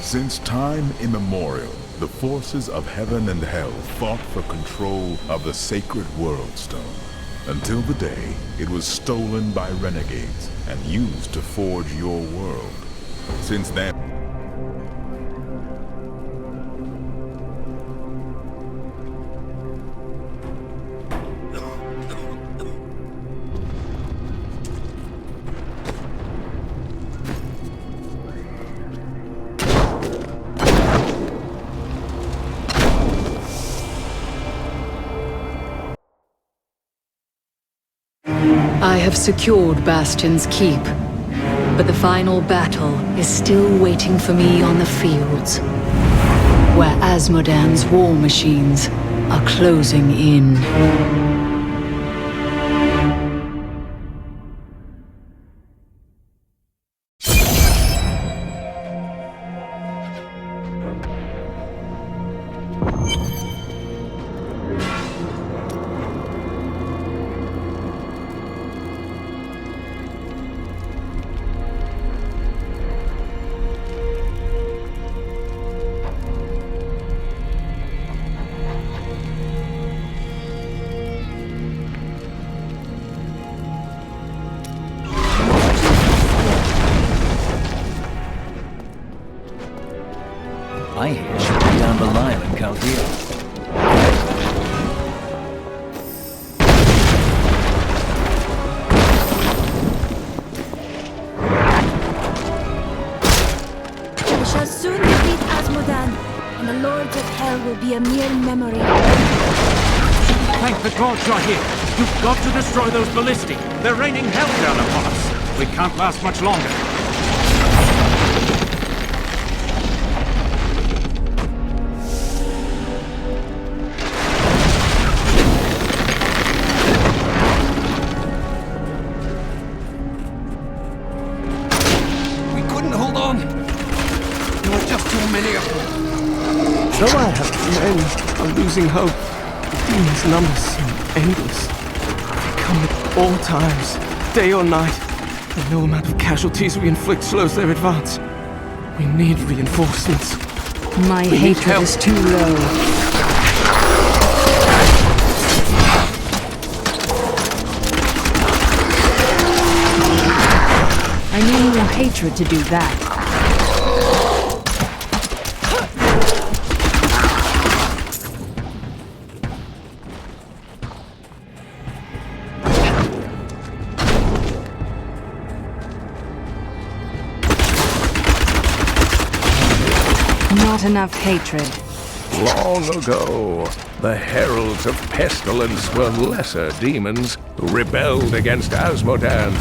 Since time immemorial, the forces of heaven and hell fought for control of the sacred World Stone, until the day it was stolen by renegades and used to forge your world. Since then, I have secured Bastion's keep, but the final battle is still waiting for me on the fields, where Asmodan's war machines are closing in. I hear she'll be down Belial in Chaldea. We shall soon defeat Asmodan, and the Lords of Hell will be a mere memory. Thank the gods you're here. You've got to destroy those ballistae. They're raining hell down upon us. We can't last much longer. Though I have men are losing hope, the demon's numbers seem endless. come at all times, day or night, and no amount of casualties we inflict slows their advance. We need reinforcements. My hatred is too low. I need more hatred to do that. Not enough hatred. Long ago, the heralds of pestilence were lesser demons who rebelled against Asmodan.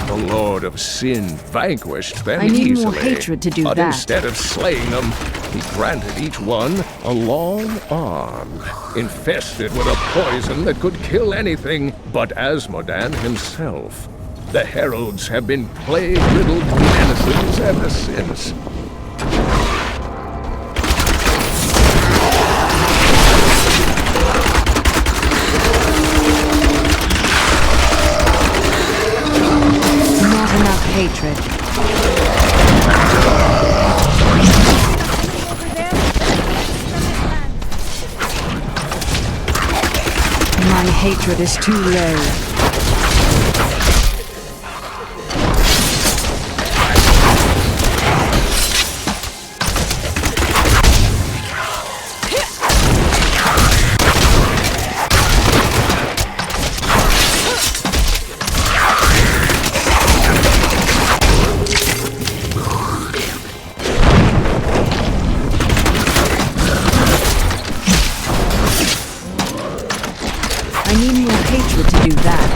The Lord of Sin vanquished them I need easily. more hatred to do but that. Instead of slaying them, he granted each one a long arm, infested with a poison that could kill anything but Asmodan himself. The heralds have been plague-riddled menaces ever since. Hatred. My hatred is too low. I need more hatred to do that.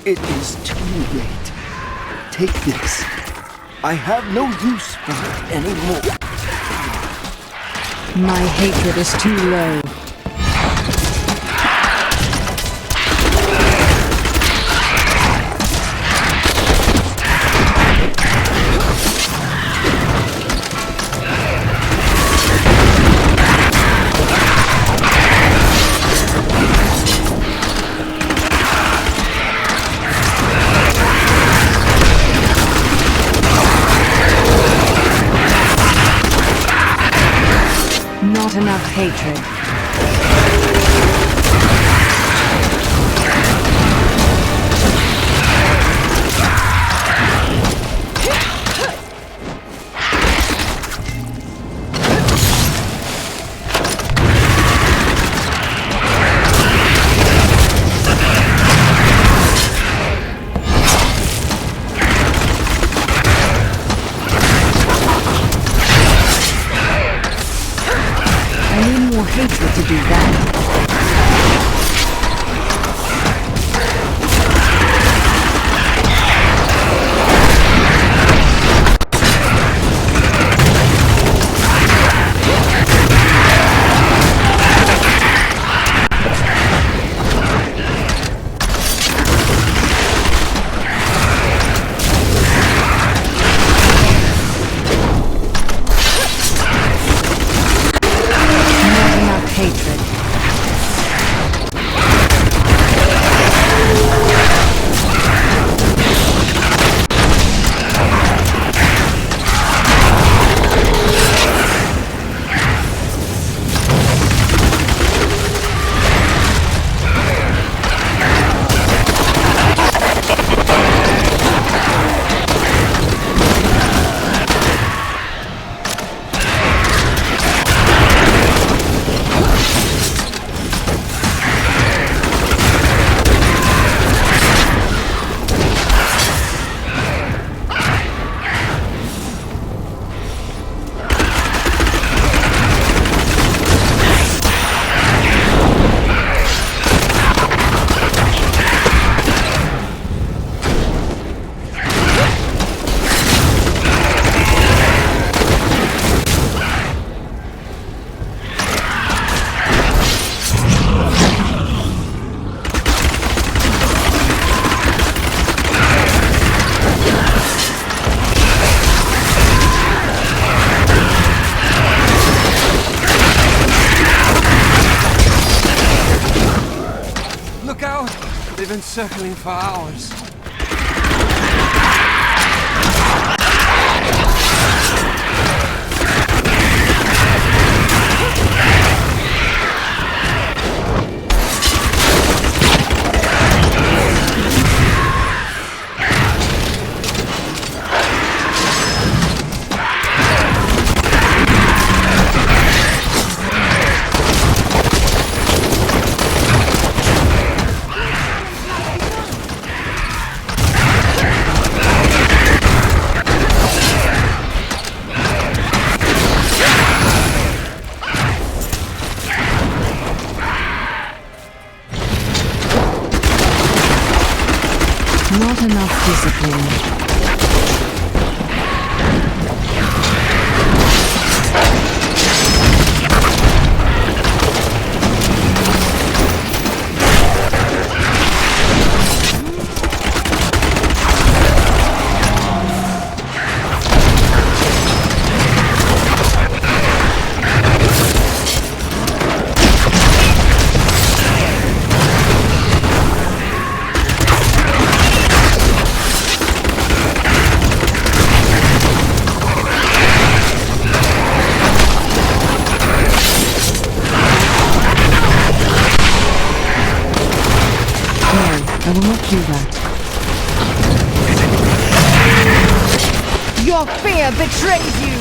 It is too late. Take this. I have no use for it anymore. My hatred is too low. Not enough hatred. Hatred to do that. Hatred. been circling for hours. Not enough discipline. I will not do that. Your fear betrays you!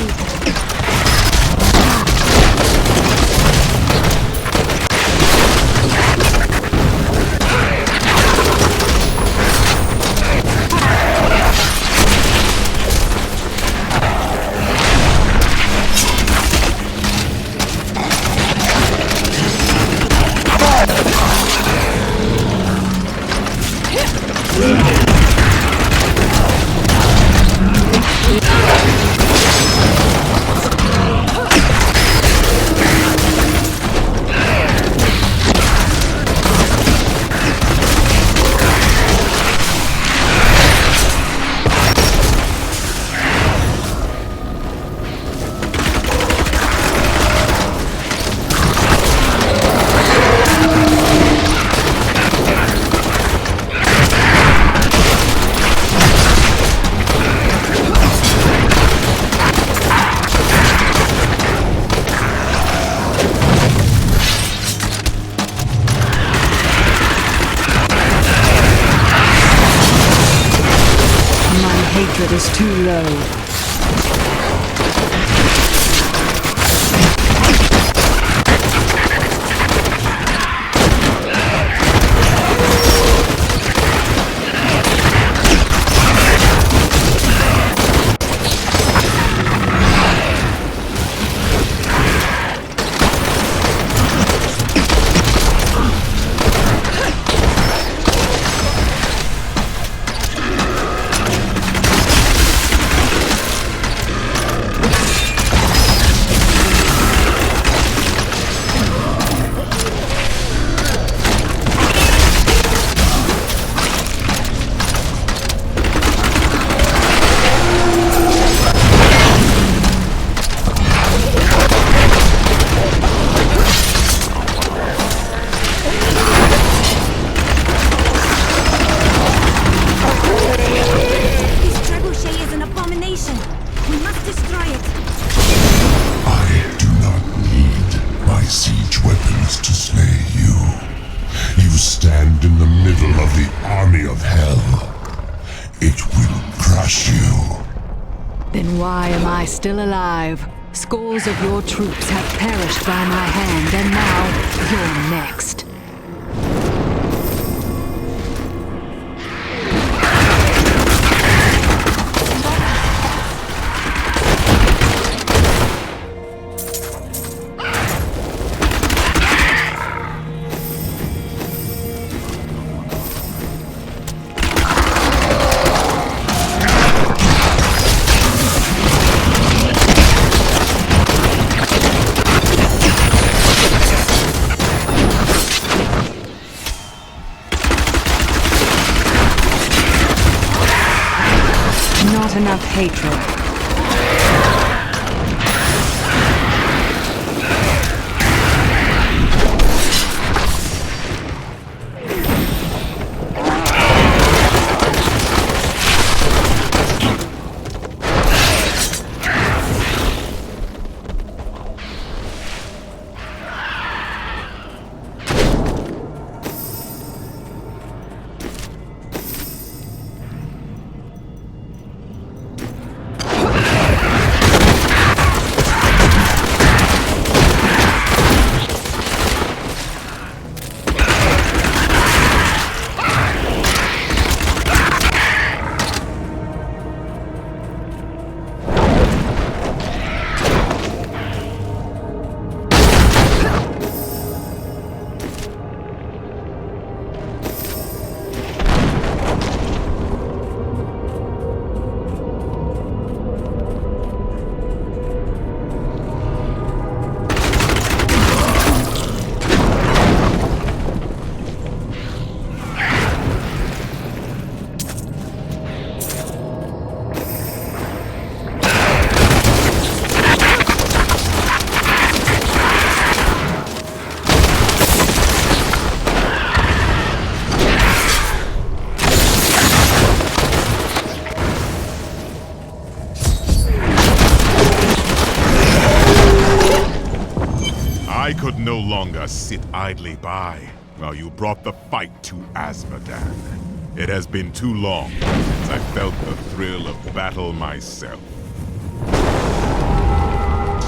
Hatred is too low. Then why am I still alive? Scores of your troops have perished by my hand, and now you're next. Not enough hatred. could no longer sit idly by while you brought the fight to Azmodan. It has been too long since I felt the thrill of battle myself.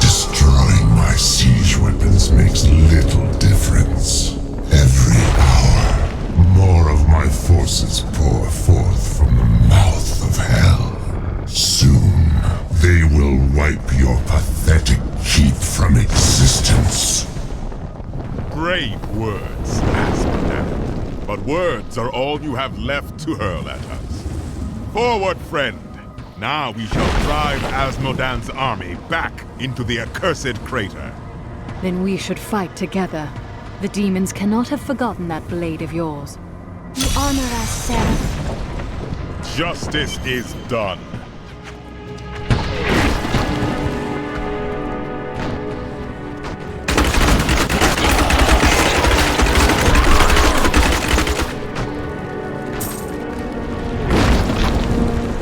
Destroying my siege weapons makes little difference. Every hour, more of my forces pour forth from the mouth of hell. Soon, they will wipe your pathetic keep from existence. Brave words, Azmodan. But words are all you have left to hurl at us. Forward, friend! Now we shall drive Azmodan's army back into the accursed crater. Then we should fight together. The demons cannot have forgotten that blade of yours. You honor us, Seraph. Justice is done.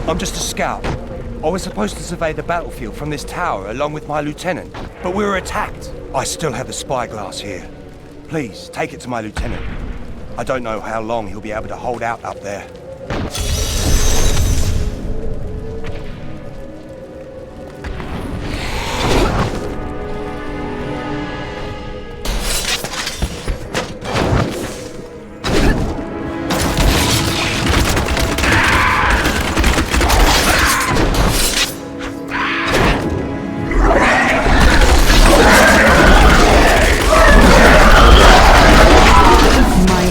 I'm just a scout. I was supposed to survey the battlefield from this tower along with my lieutenant, but we were attacked. I still have the spyglass here. Please, take it to my lieutenant. I don't know how long he'll be able to hold out up there.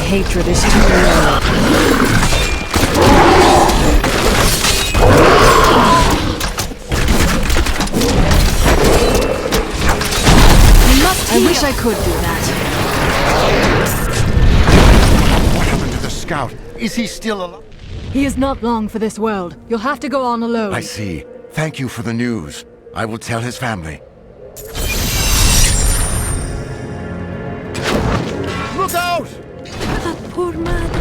Hatred is too low. I wish I could do that. What happened to the scout? Is he still alive? He is not long for this world. You'll have to go on alone. I see. Thank you for the news. I will tell his family. Look out! Poor man.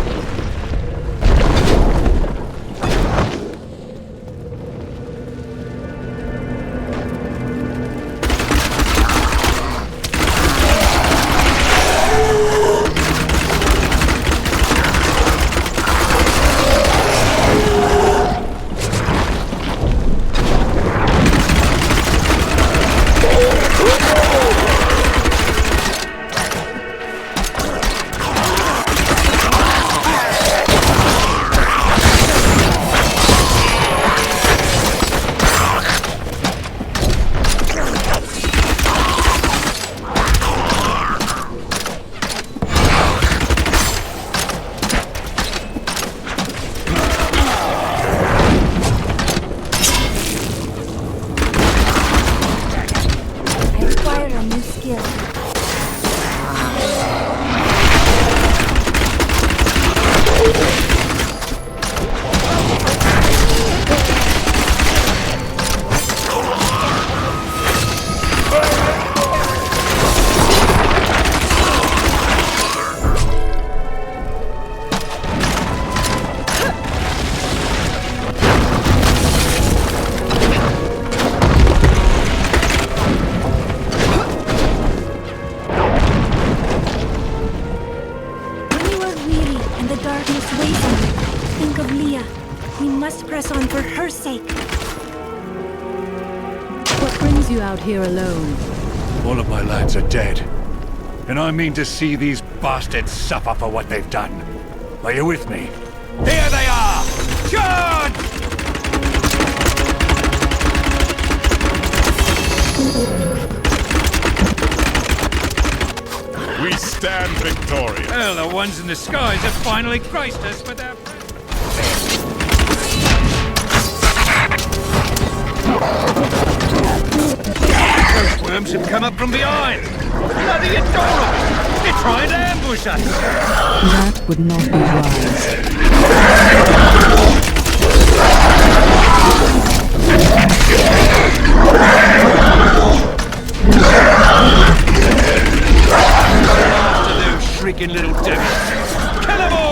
Here alone. All of my lads are dead. And I mean to see these bastards suffer for what they've done. Are you with me? Here they are! Charge! We stand victorious. Well, the ones in the skies have finally graced us with their... Those worms have come up from behind! Bloody adorable! They're trying to ambush us! That would not be wise. After those shrieking little devils! Kill them all!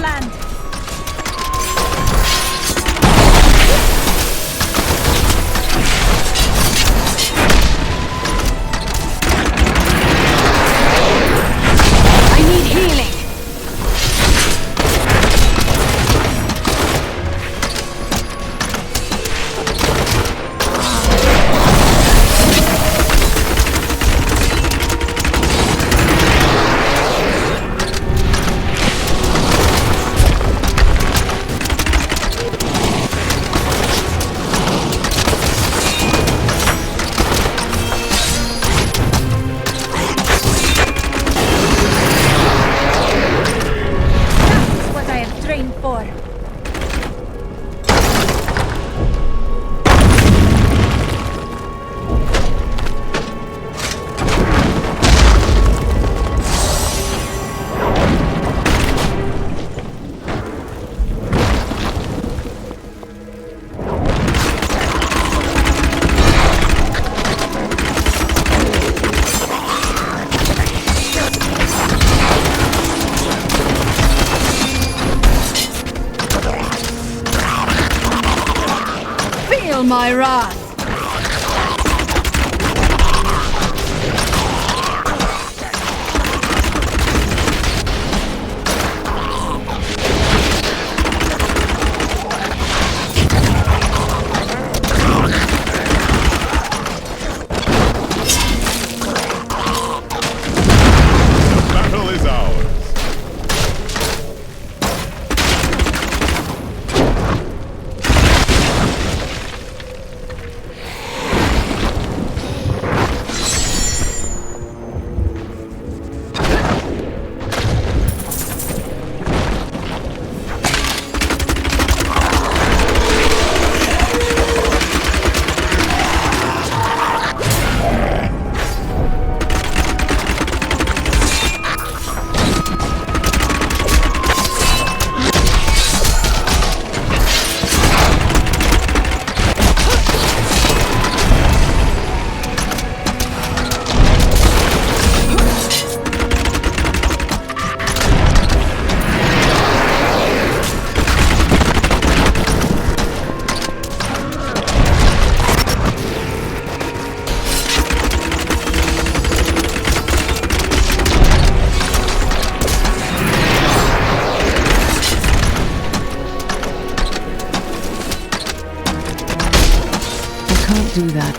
land. I need healing. My wrath. The battle is ours. Do that.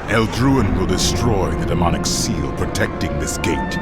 Eldruin will destroy the demonic seal protecting this gate.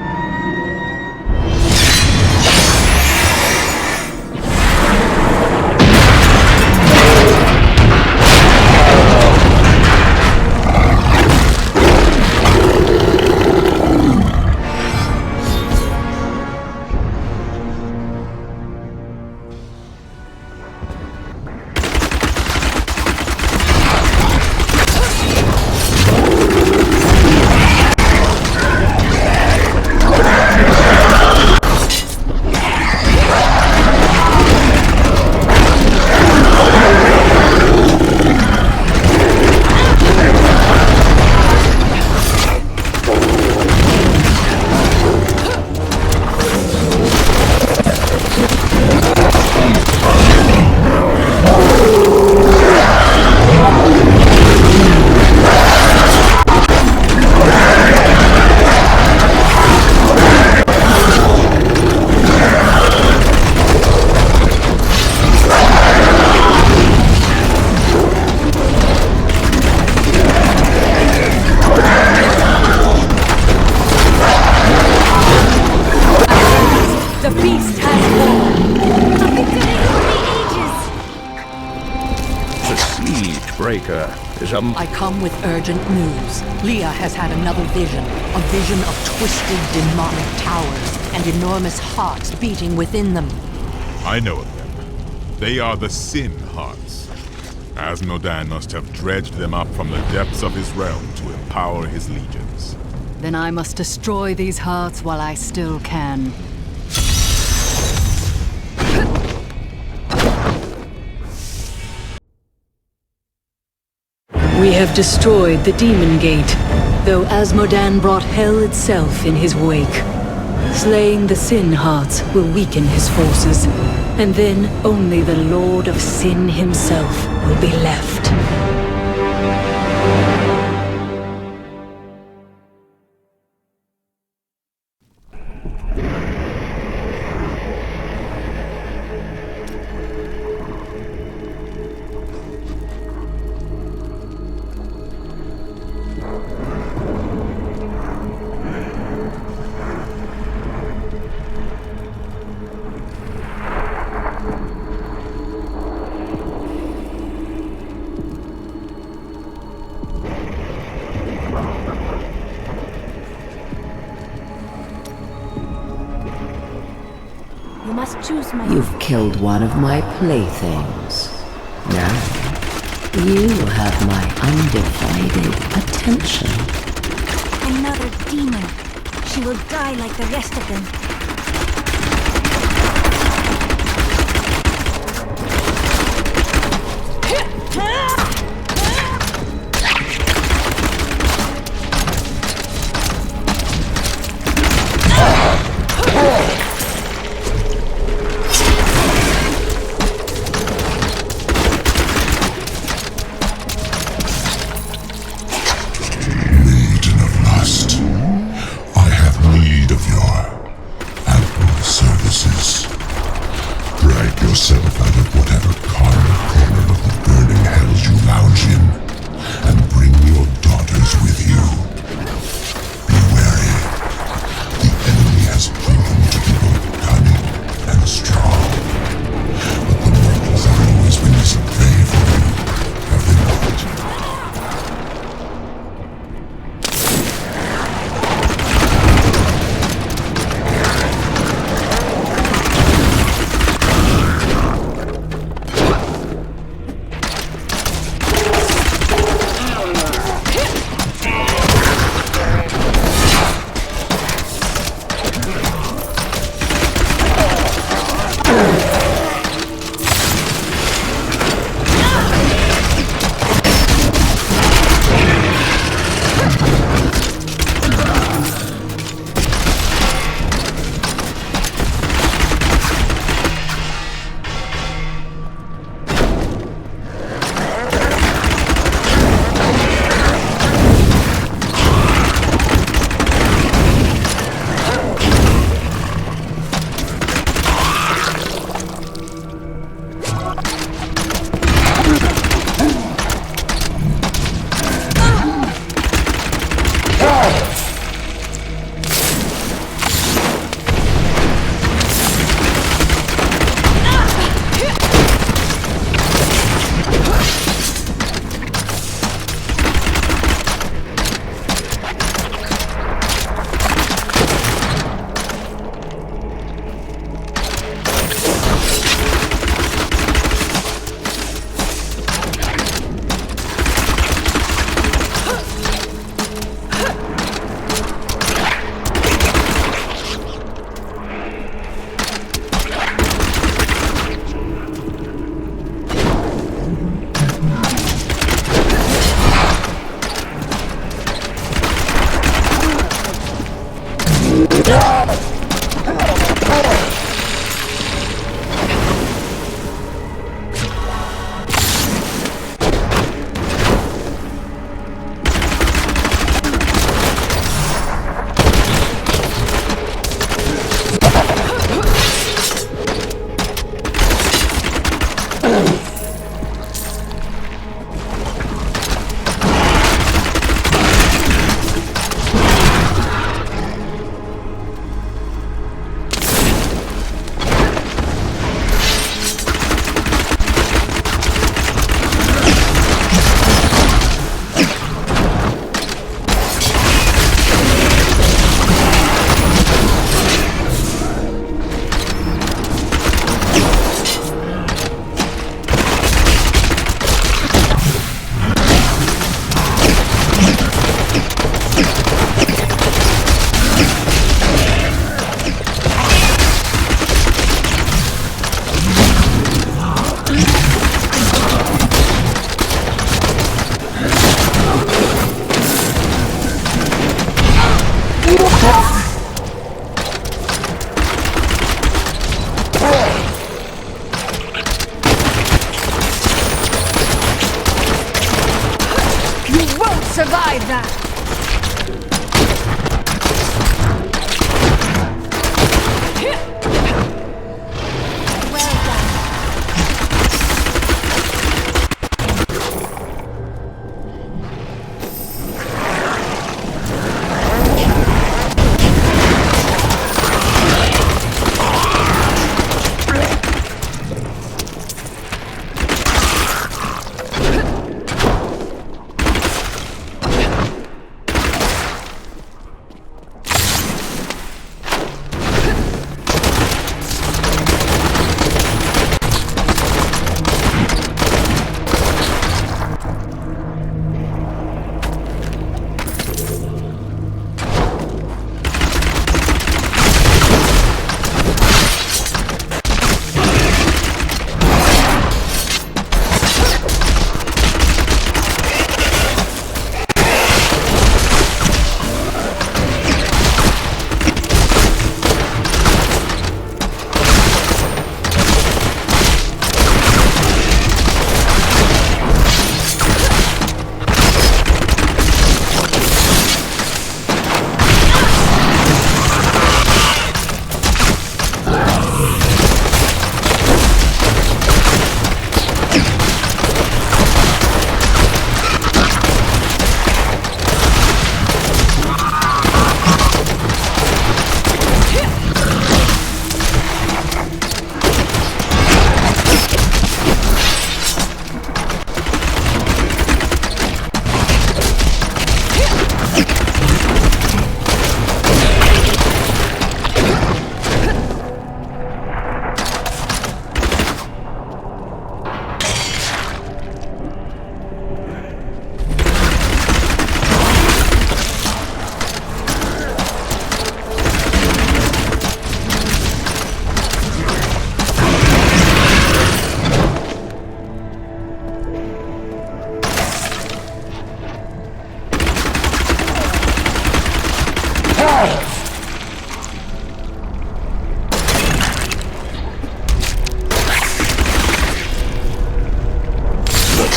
Seeker is I come with urgent news. Leah has had another vision. A vision of twisted demonic towers and enormous hearts beating within them. I know of them. They are the Sin Hearts. Asmodan must have dredged them up from the depths of his realm to empower his legions. Then I must destroy these hearts while I still can. We have destroyed the Demon Gate, though Asmodan brought hell itself in his wake. Slaying the Sin Hearts will weaken his forces, and then only the Lord of Sin himself will be left. You've killed one of my playthings. Now, you have my undivided attention. Another demon. She will die like the rest of them.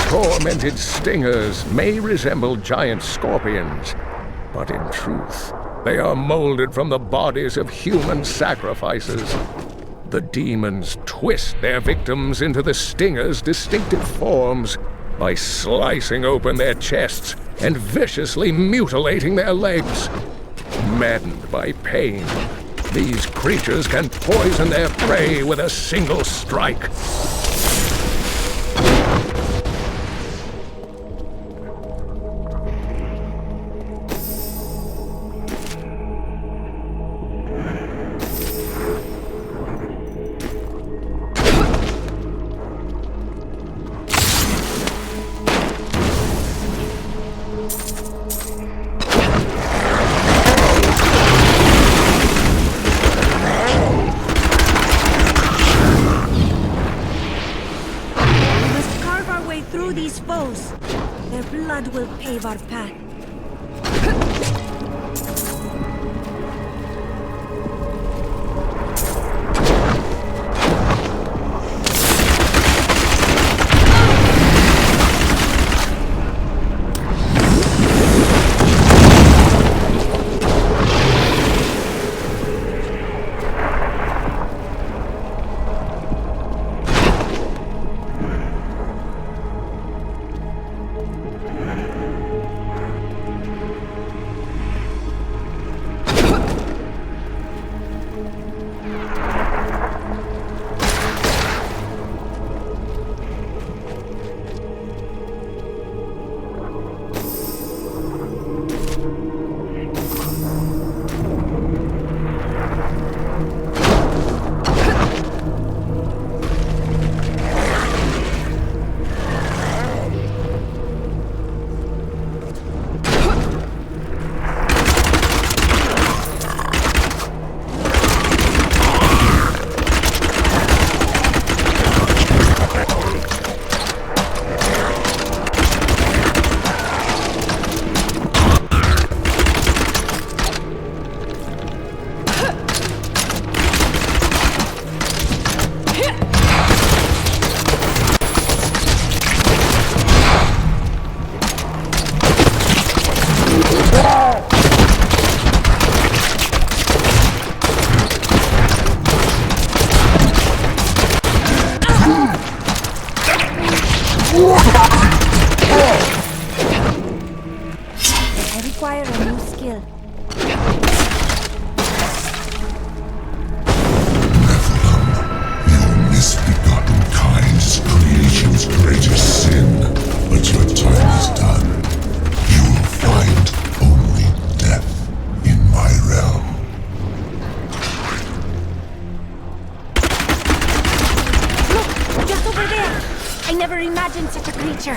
Tormented stingers may resemble giant scorpions, but in truth, they are molded from the bodies of human sacrifices. The demons twist their victims into the stingers' distinctive forms by slicing open their chests and viciously mutilating their legs. Maddened by pain, these creatures can poison their prey with a single strike. Their blood will pave our path. I require a new skill. Your misbegotten kind is creation's greatest sin, but your time is done. You will find only death in my realm. Look! Just over there! I never imagined such a creature.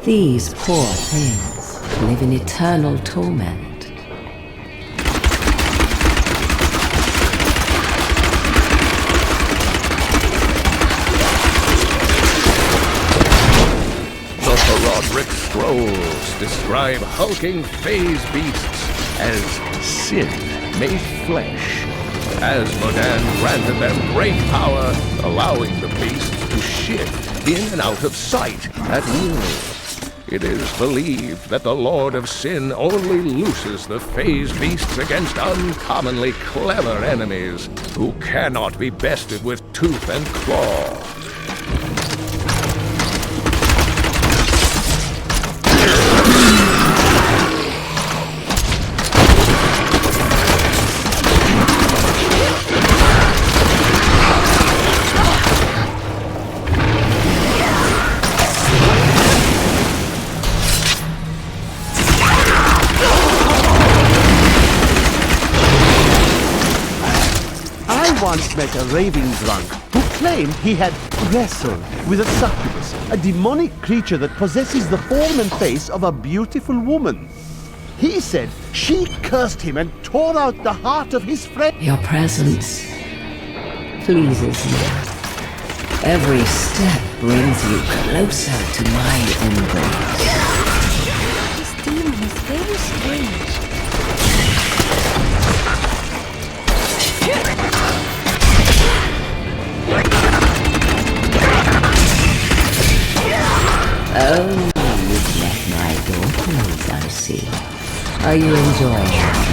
These poor things live in eternal torment. The Herodic scrolls describe hulking phase beasts as sin made flesh. Asmodan granted them great power, allowing the beasts to shift in and out of sight at will. It is believed that the Lord of Sin only looses the phase beasts against uncommonly clever enemies who cannot be bested with tooth and claw. Once met a raving drunk who claimed he had wrestled with a succubus, a demonic creature that possesses the form and face of a beautiful woman. He said she cursed him and tore out the heart of his friend. Your presence pleases me. Every step brings you closer to my embrace. This demon is very strange. Oh, you've met my daughters, I see. Are you enjoying it?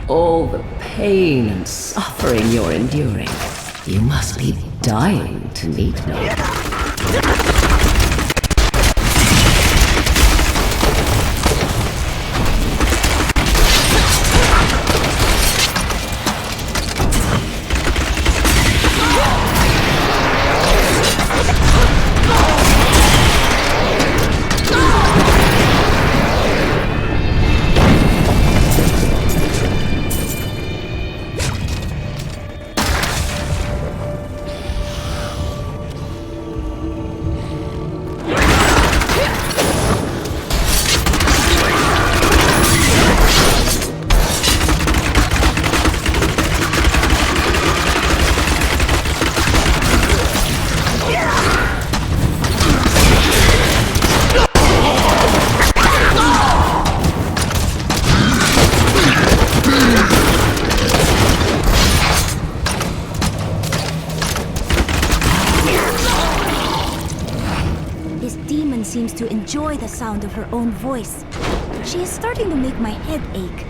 All the pain and suffering you're enduring. You must be dying to meet me. enjoy the sound of her own voice. She is starting to make my head ache.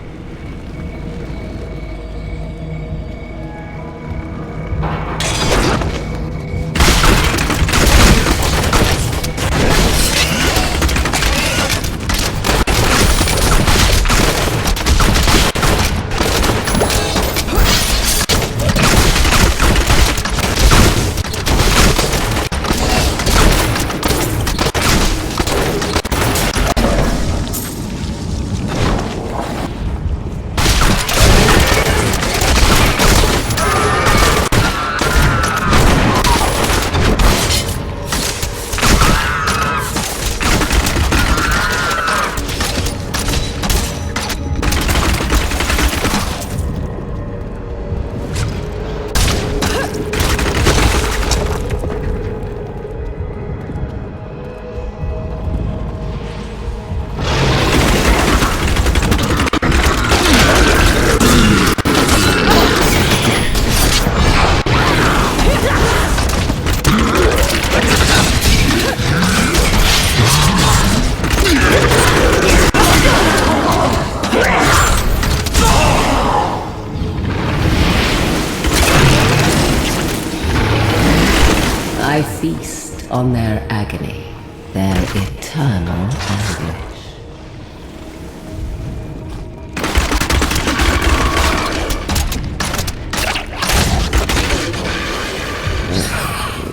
I feast on their agony, their eternal anguish.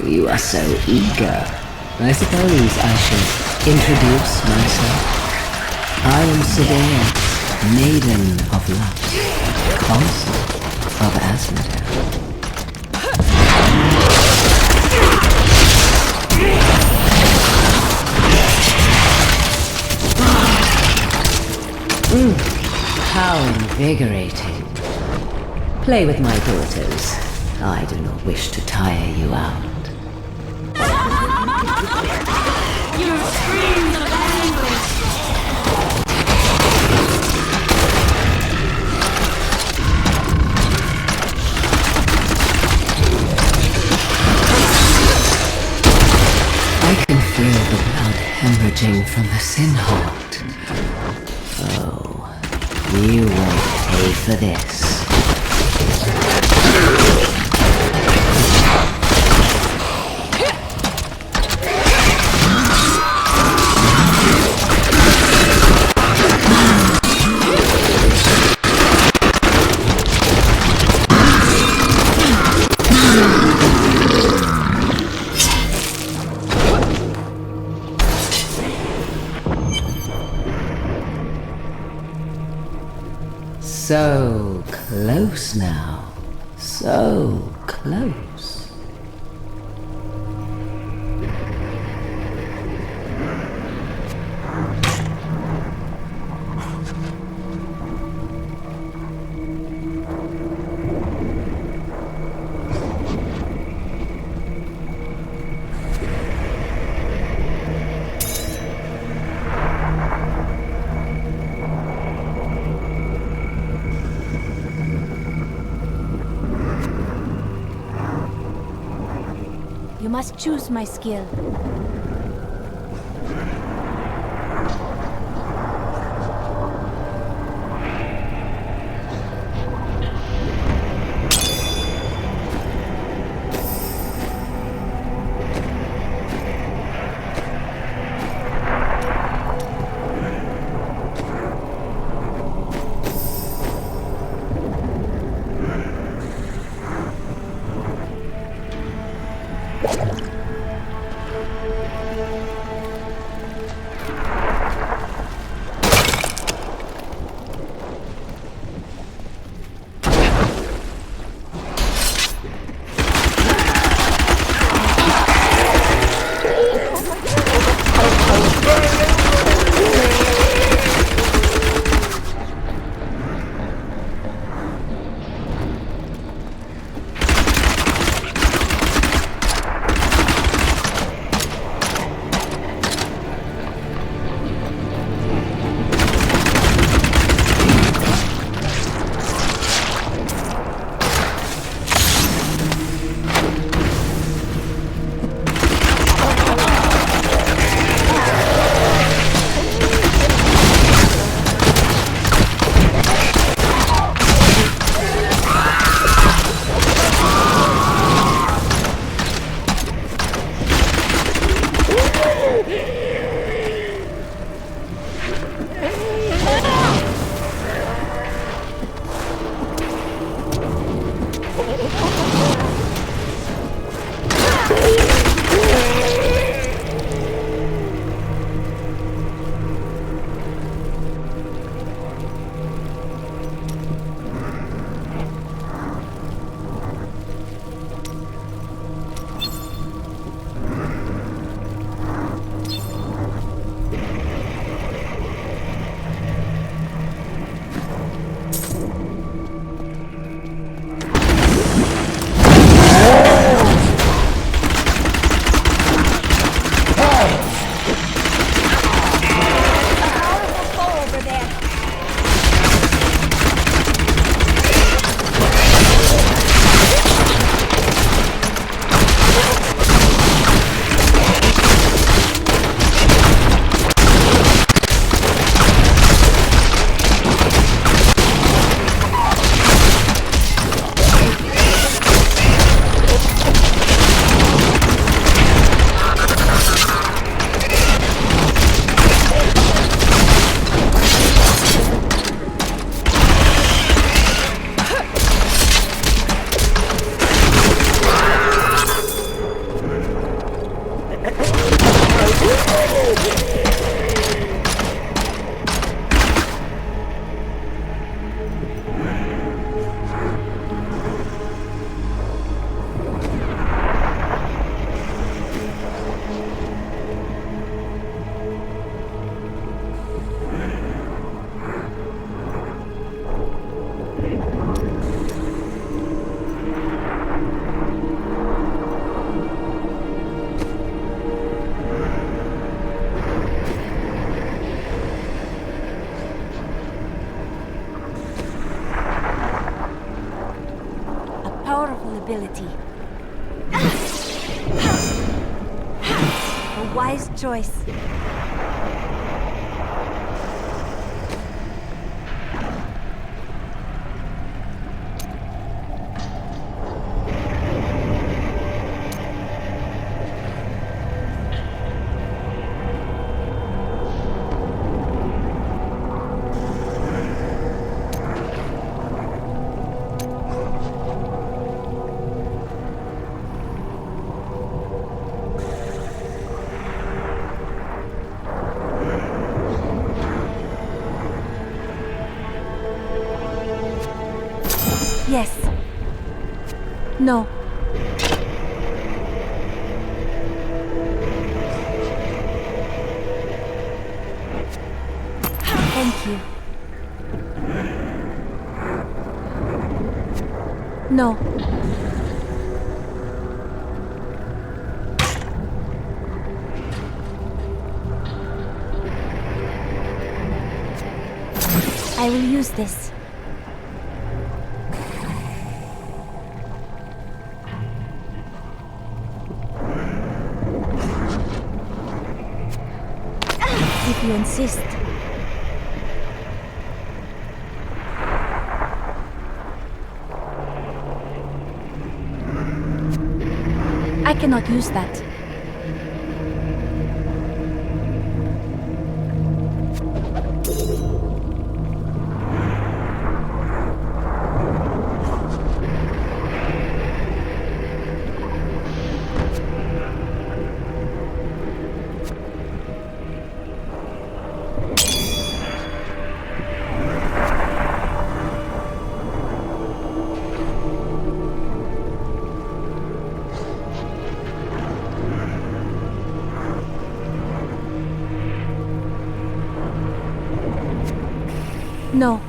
You are so eager. I suppose I should introduce myself. I am Sedea, Maiden of Lust, Consort of Asmodee. How invigorating. Play with my daughters. I do not wish to tire you out. Your screams of anguish. I can feel the blood hemorrhaging from the sin heart. Oh, you won't pay for this. So close now. So close. You must choose my skill. powerful ability. A wise choice. Yes. No. Thank you. No. I will use this. If you insist. I cannot use that. No.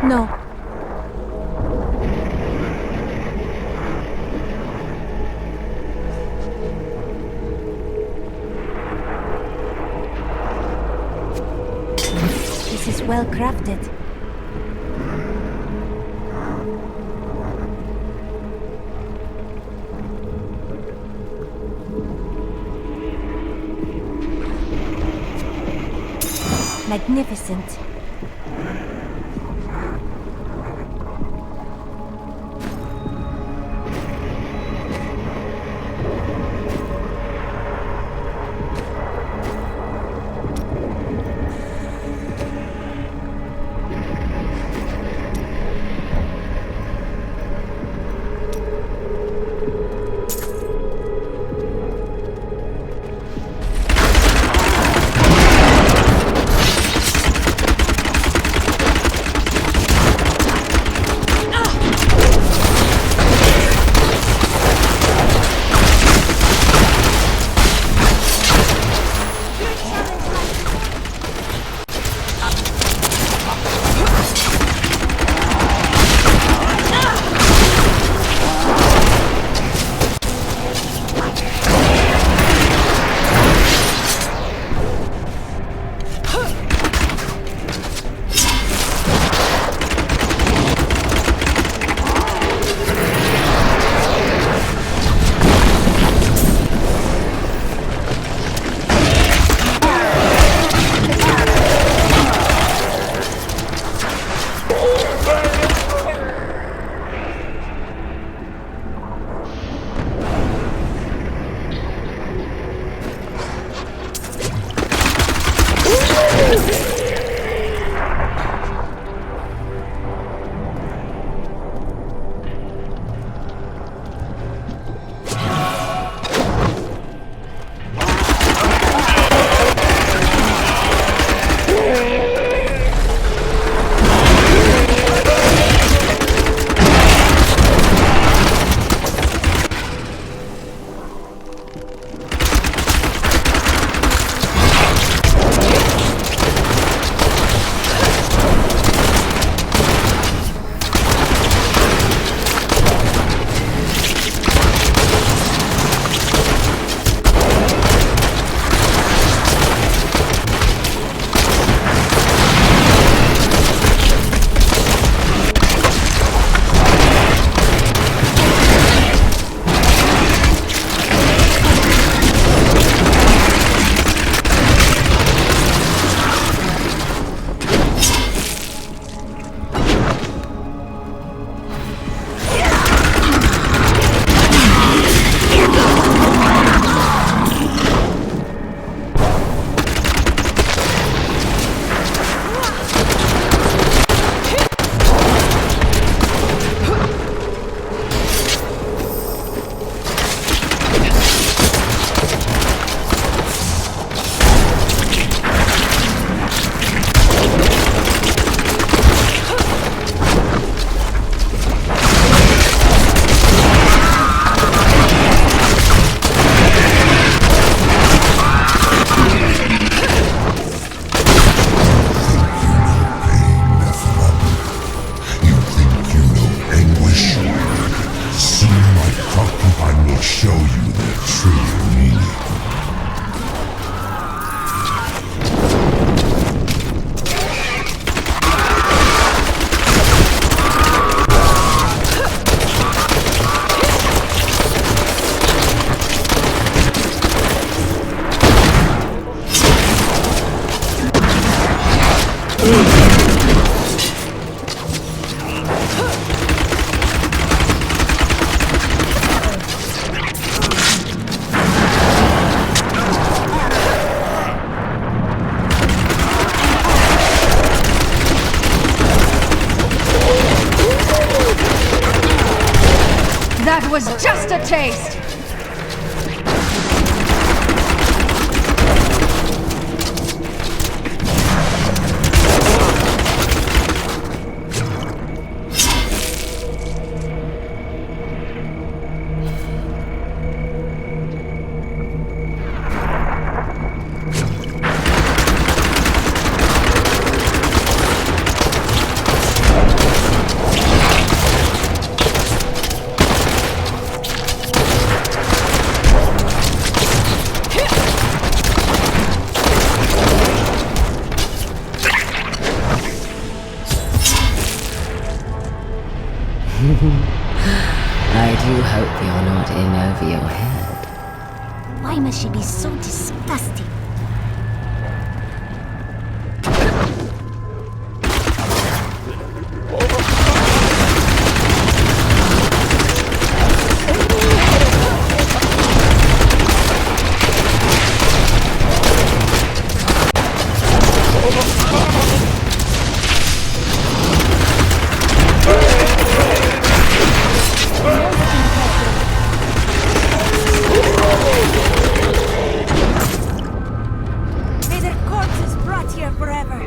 No. This is well crafted. Magnificent. true meaning. That was just a taste! I do hope you're not in over your head. Why must she be so disgusting? May their corpses rot here forever.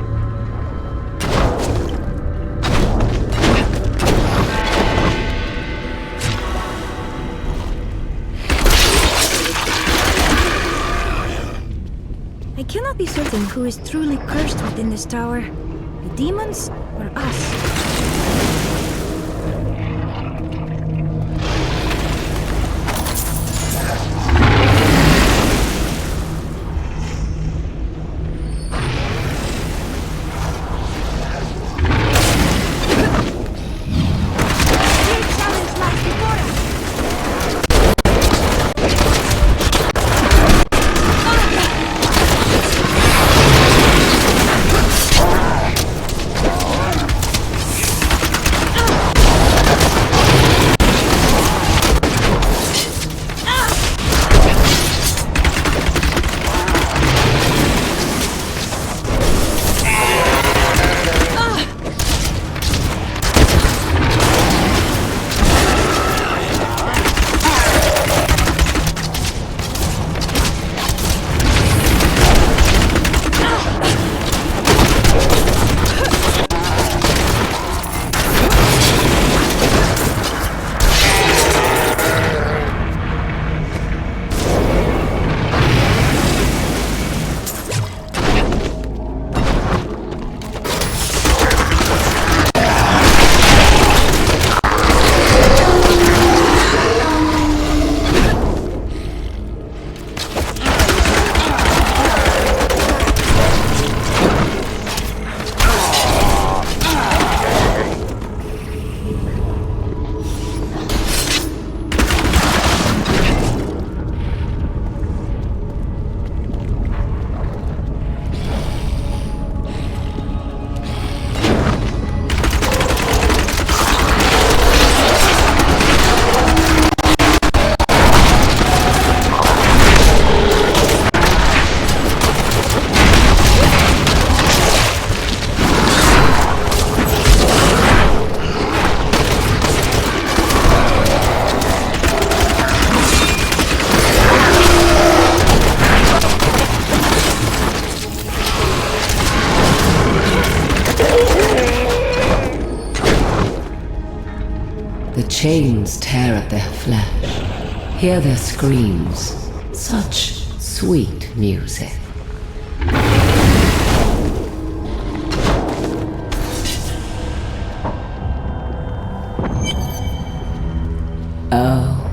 I cannot be certain who is truly cursed within this tower. The demons or us? The chains tear at their flesh. Hear their screams. Such sweet music. Oh,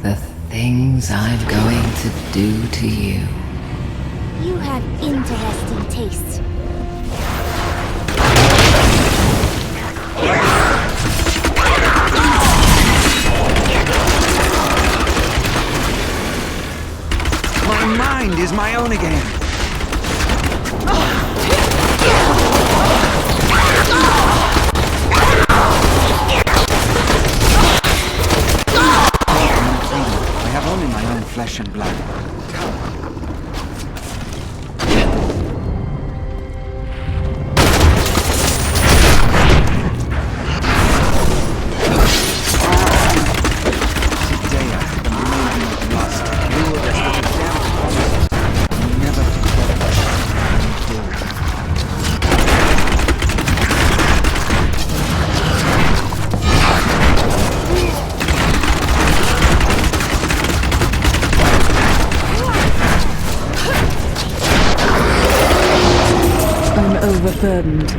the things I'm going to do to you. You have interesting tastes. My mind is my own again. I have only my own flesh and blood. Overburdened.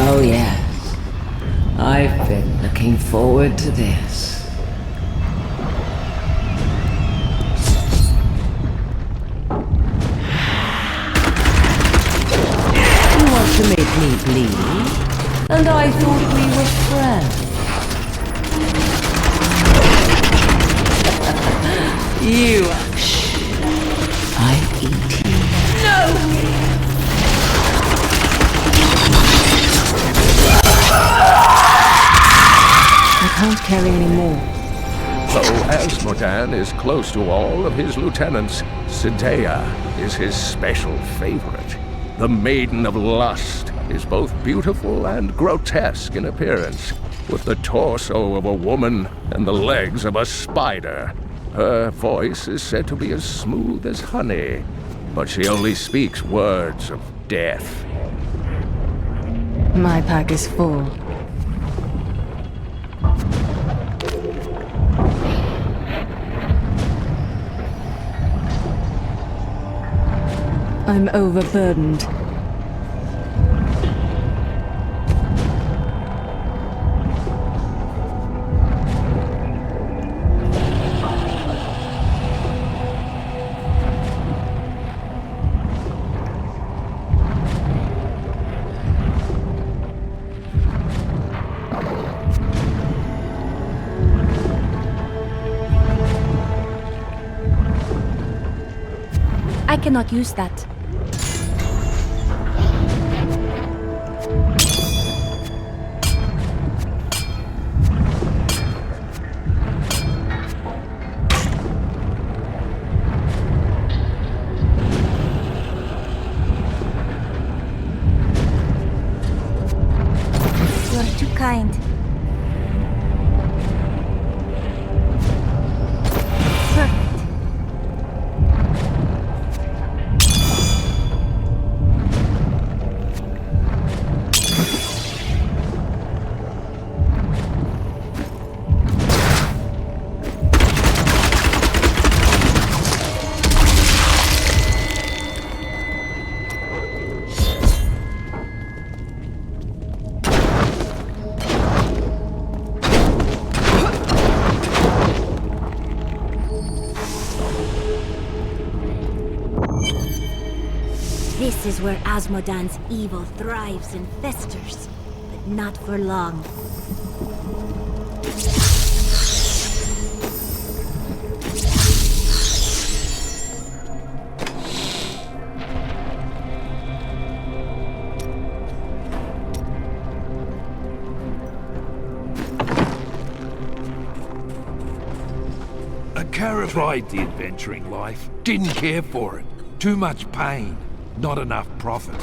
Oh yes, I've been looking forward to this. You want to make me bleed? And I thought we were friends. You... I eat you. No! I can't carry any more. Though Asmodan is close to all of his lieutenants, Sidea is his special favorite. The Maiden of Lust is both beautiful and grotesque in appearance, with the torso of a woman and the legs of a spider. Her voice is said to be as smooth as honey, but she only speaks words of death. My pack is full. I'm overburdened. I cannot use that. This is where Asmodan's evil thrives and festers, but not for long. Tried the adventuring life, didn't care for it. Too much pain, not enough profit.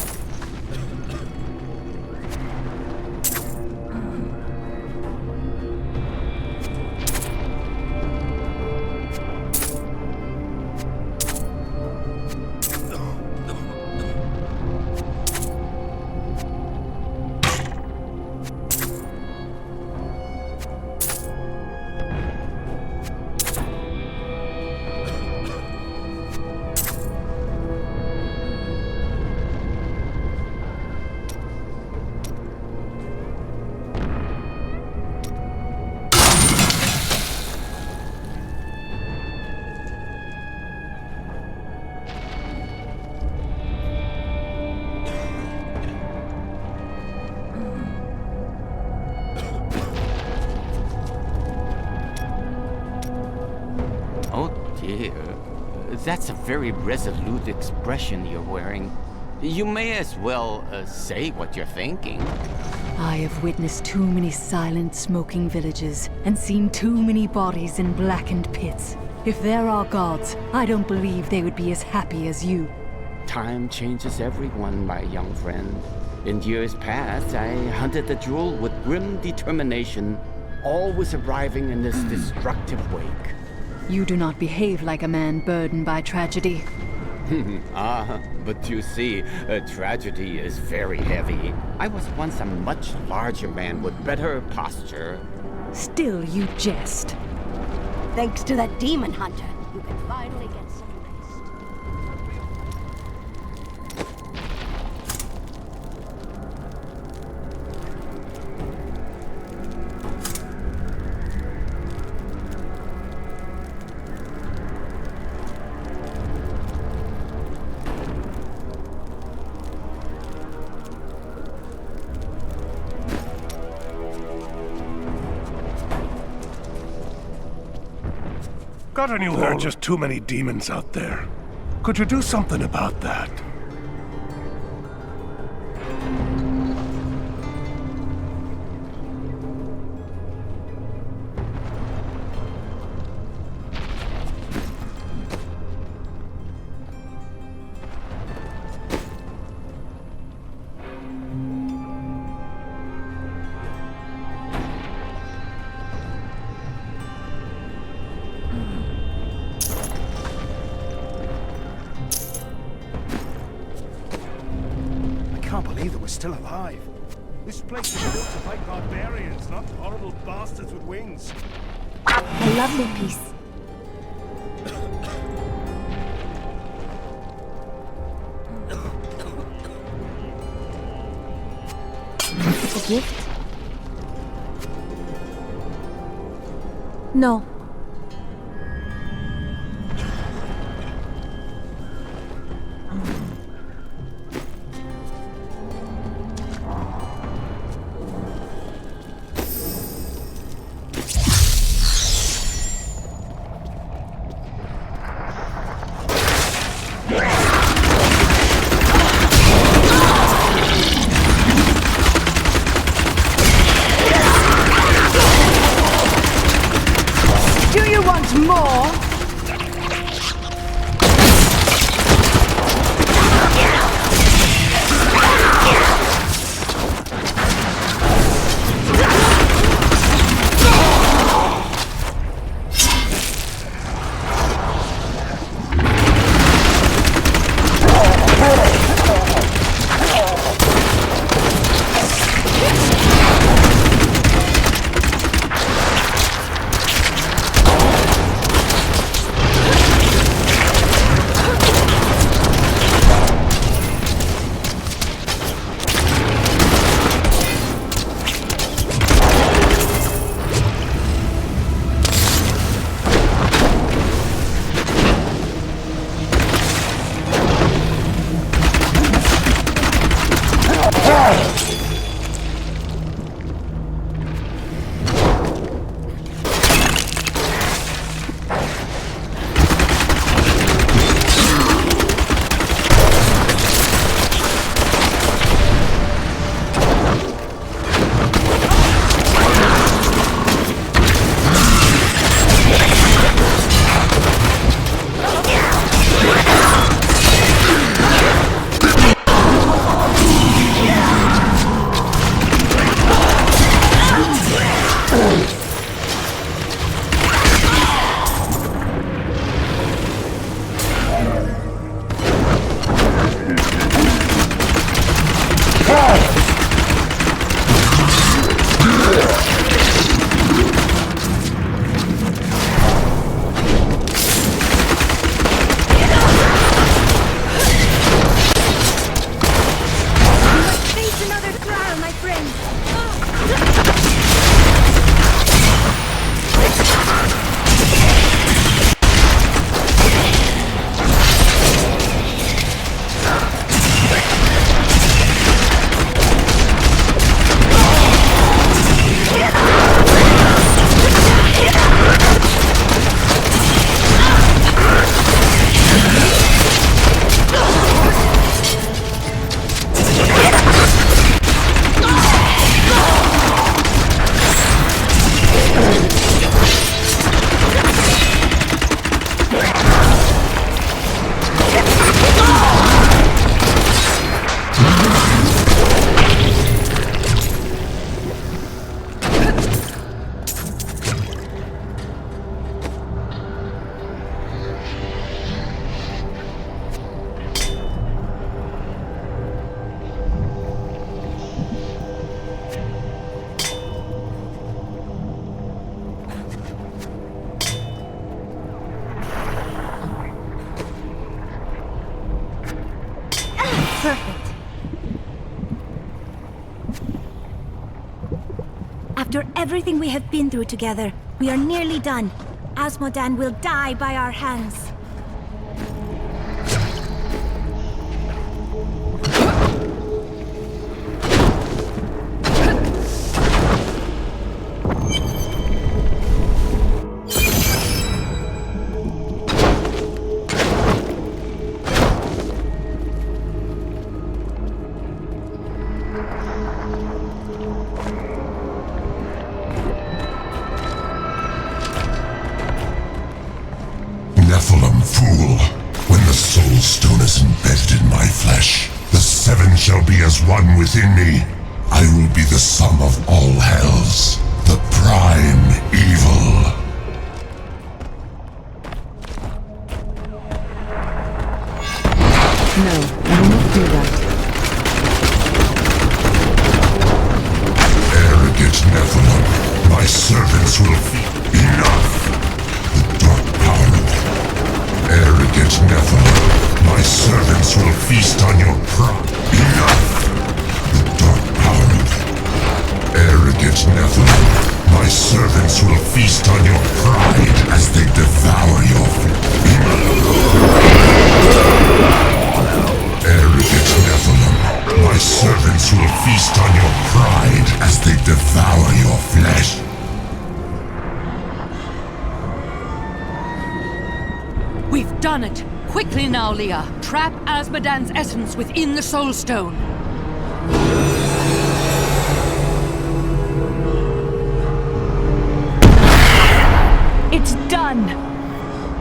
That's a very resolute expression you're wearing. You may as well say what you're thinking. I have witnessed too many silent, smoking villages and seen too many bodies in blackened pits. If there are gods, I don't believe they would be as happy as you. Time changes everyone, my young friend. In years past, I hunted the jewel with grim determination, always arriving in this destructive wake. You do not behave like a man burdened by tragedy. But you see, a tragedy is very heavy. I was once a much larger man with better posture. Still, you jest. Thanks to that demon hunter, you can finally get some rest. Got any word? There are just too many demons out there. Could you do something about that? Still alive. This place is built to fight barbarians, not horrible bastards with wings. A lovely piece. A gift? No. everything we have been through together, we are nearly done. Asmodan will die by our hands. Nephilim fool, when the soul stone is embedded in my flesh, the seven shall be as one within me. I will be the sum of all hells, the prime evil. No, I will not do that. Arrogant Nephilim, my servants will feed. Enough! The dark power. Arrogant Nephilim, my servants will feast on your pride. Enough! The dark power. Arrogant Nephilim, my servants will feast on your pride as they devour your Arrogant Nephilim, my servants will feast on your pride as they devour your flesh. We've done it! Quickly now, Leah! Trap Asmodan's essence within the Soul Stone! It's done!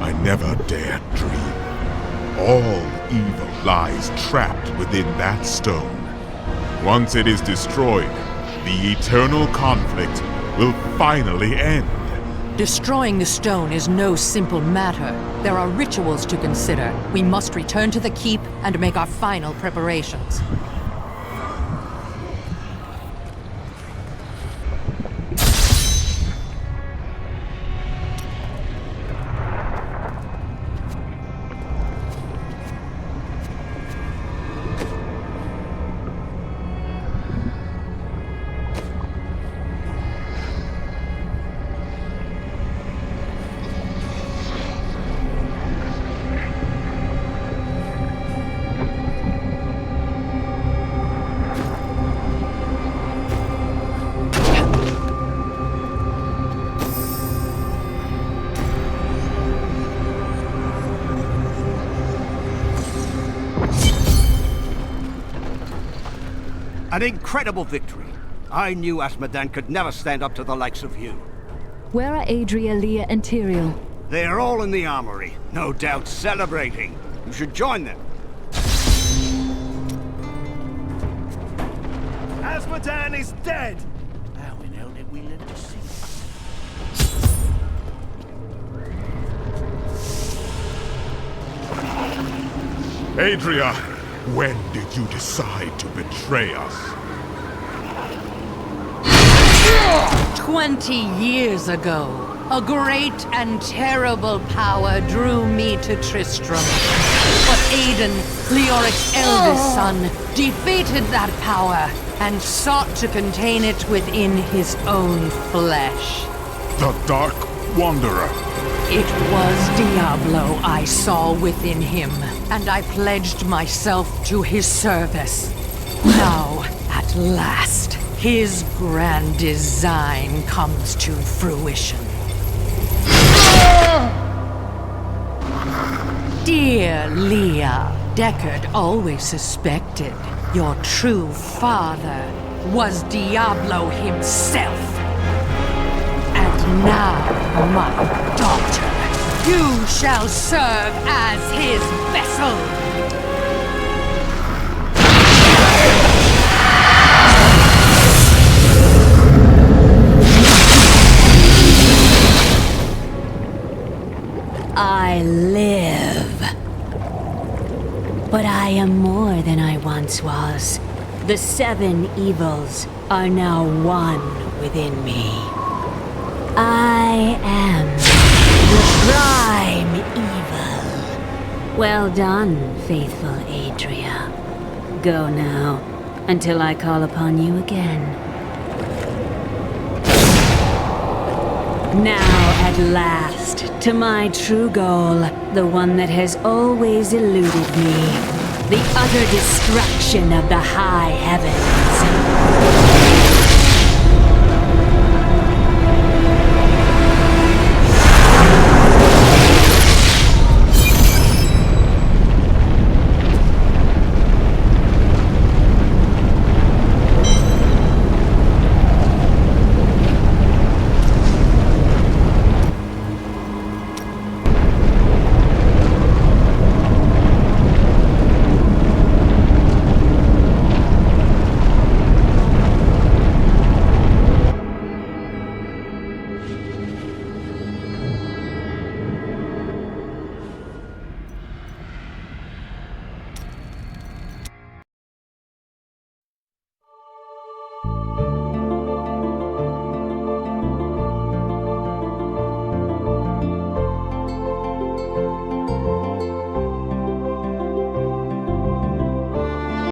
I never dared dream. All evil lies trapped within that stone. Once it is destroyed, the eternal conflict will finally end. Destroying the stone is no simple matter. There are rituals to consider. We must return to the keep and make our final preparations. An incredible victory. I knew Asmodan could never stand up to the likes of you. Where are Adria, Leah, and Tyrael? They are all in the armory, no doubt celebrating. You should join them. Asmodan is dead! How in hell did we live to see? Adria, when did you decide to betray us? 20 years ago, a great and terrible power drew me to Tristram. But Aiden, Leoric's eldest son, defeated that power and sought to contain it within his own flesh. The Dark Wanderer. It was Diablo I saw within him, and I pledged myself to his service. Now, at last, his grand design comes to fruition. Dear Leah, Deckard always suspected your true father was Diablo himself. And now, my daughter, you shall serve as his vessel. I live. But I am more than I once was. The 7 evils are now one within me. I am the prime evil. Well done, faithful Adria. Go now, until I call upon you again. Now, at last, to my true goal, the one that has always eluded me. The utter destruction of the high heavens.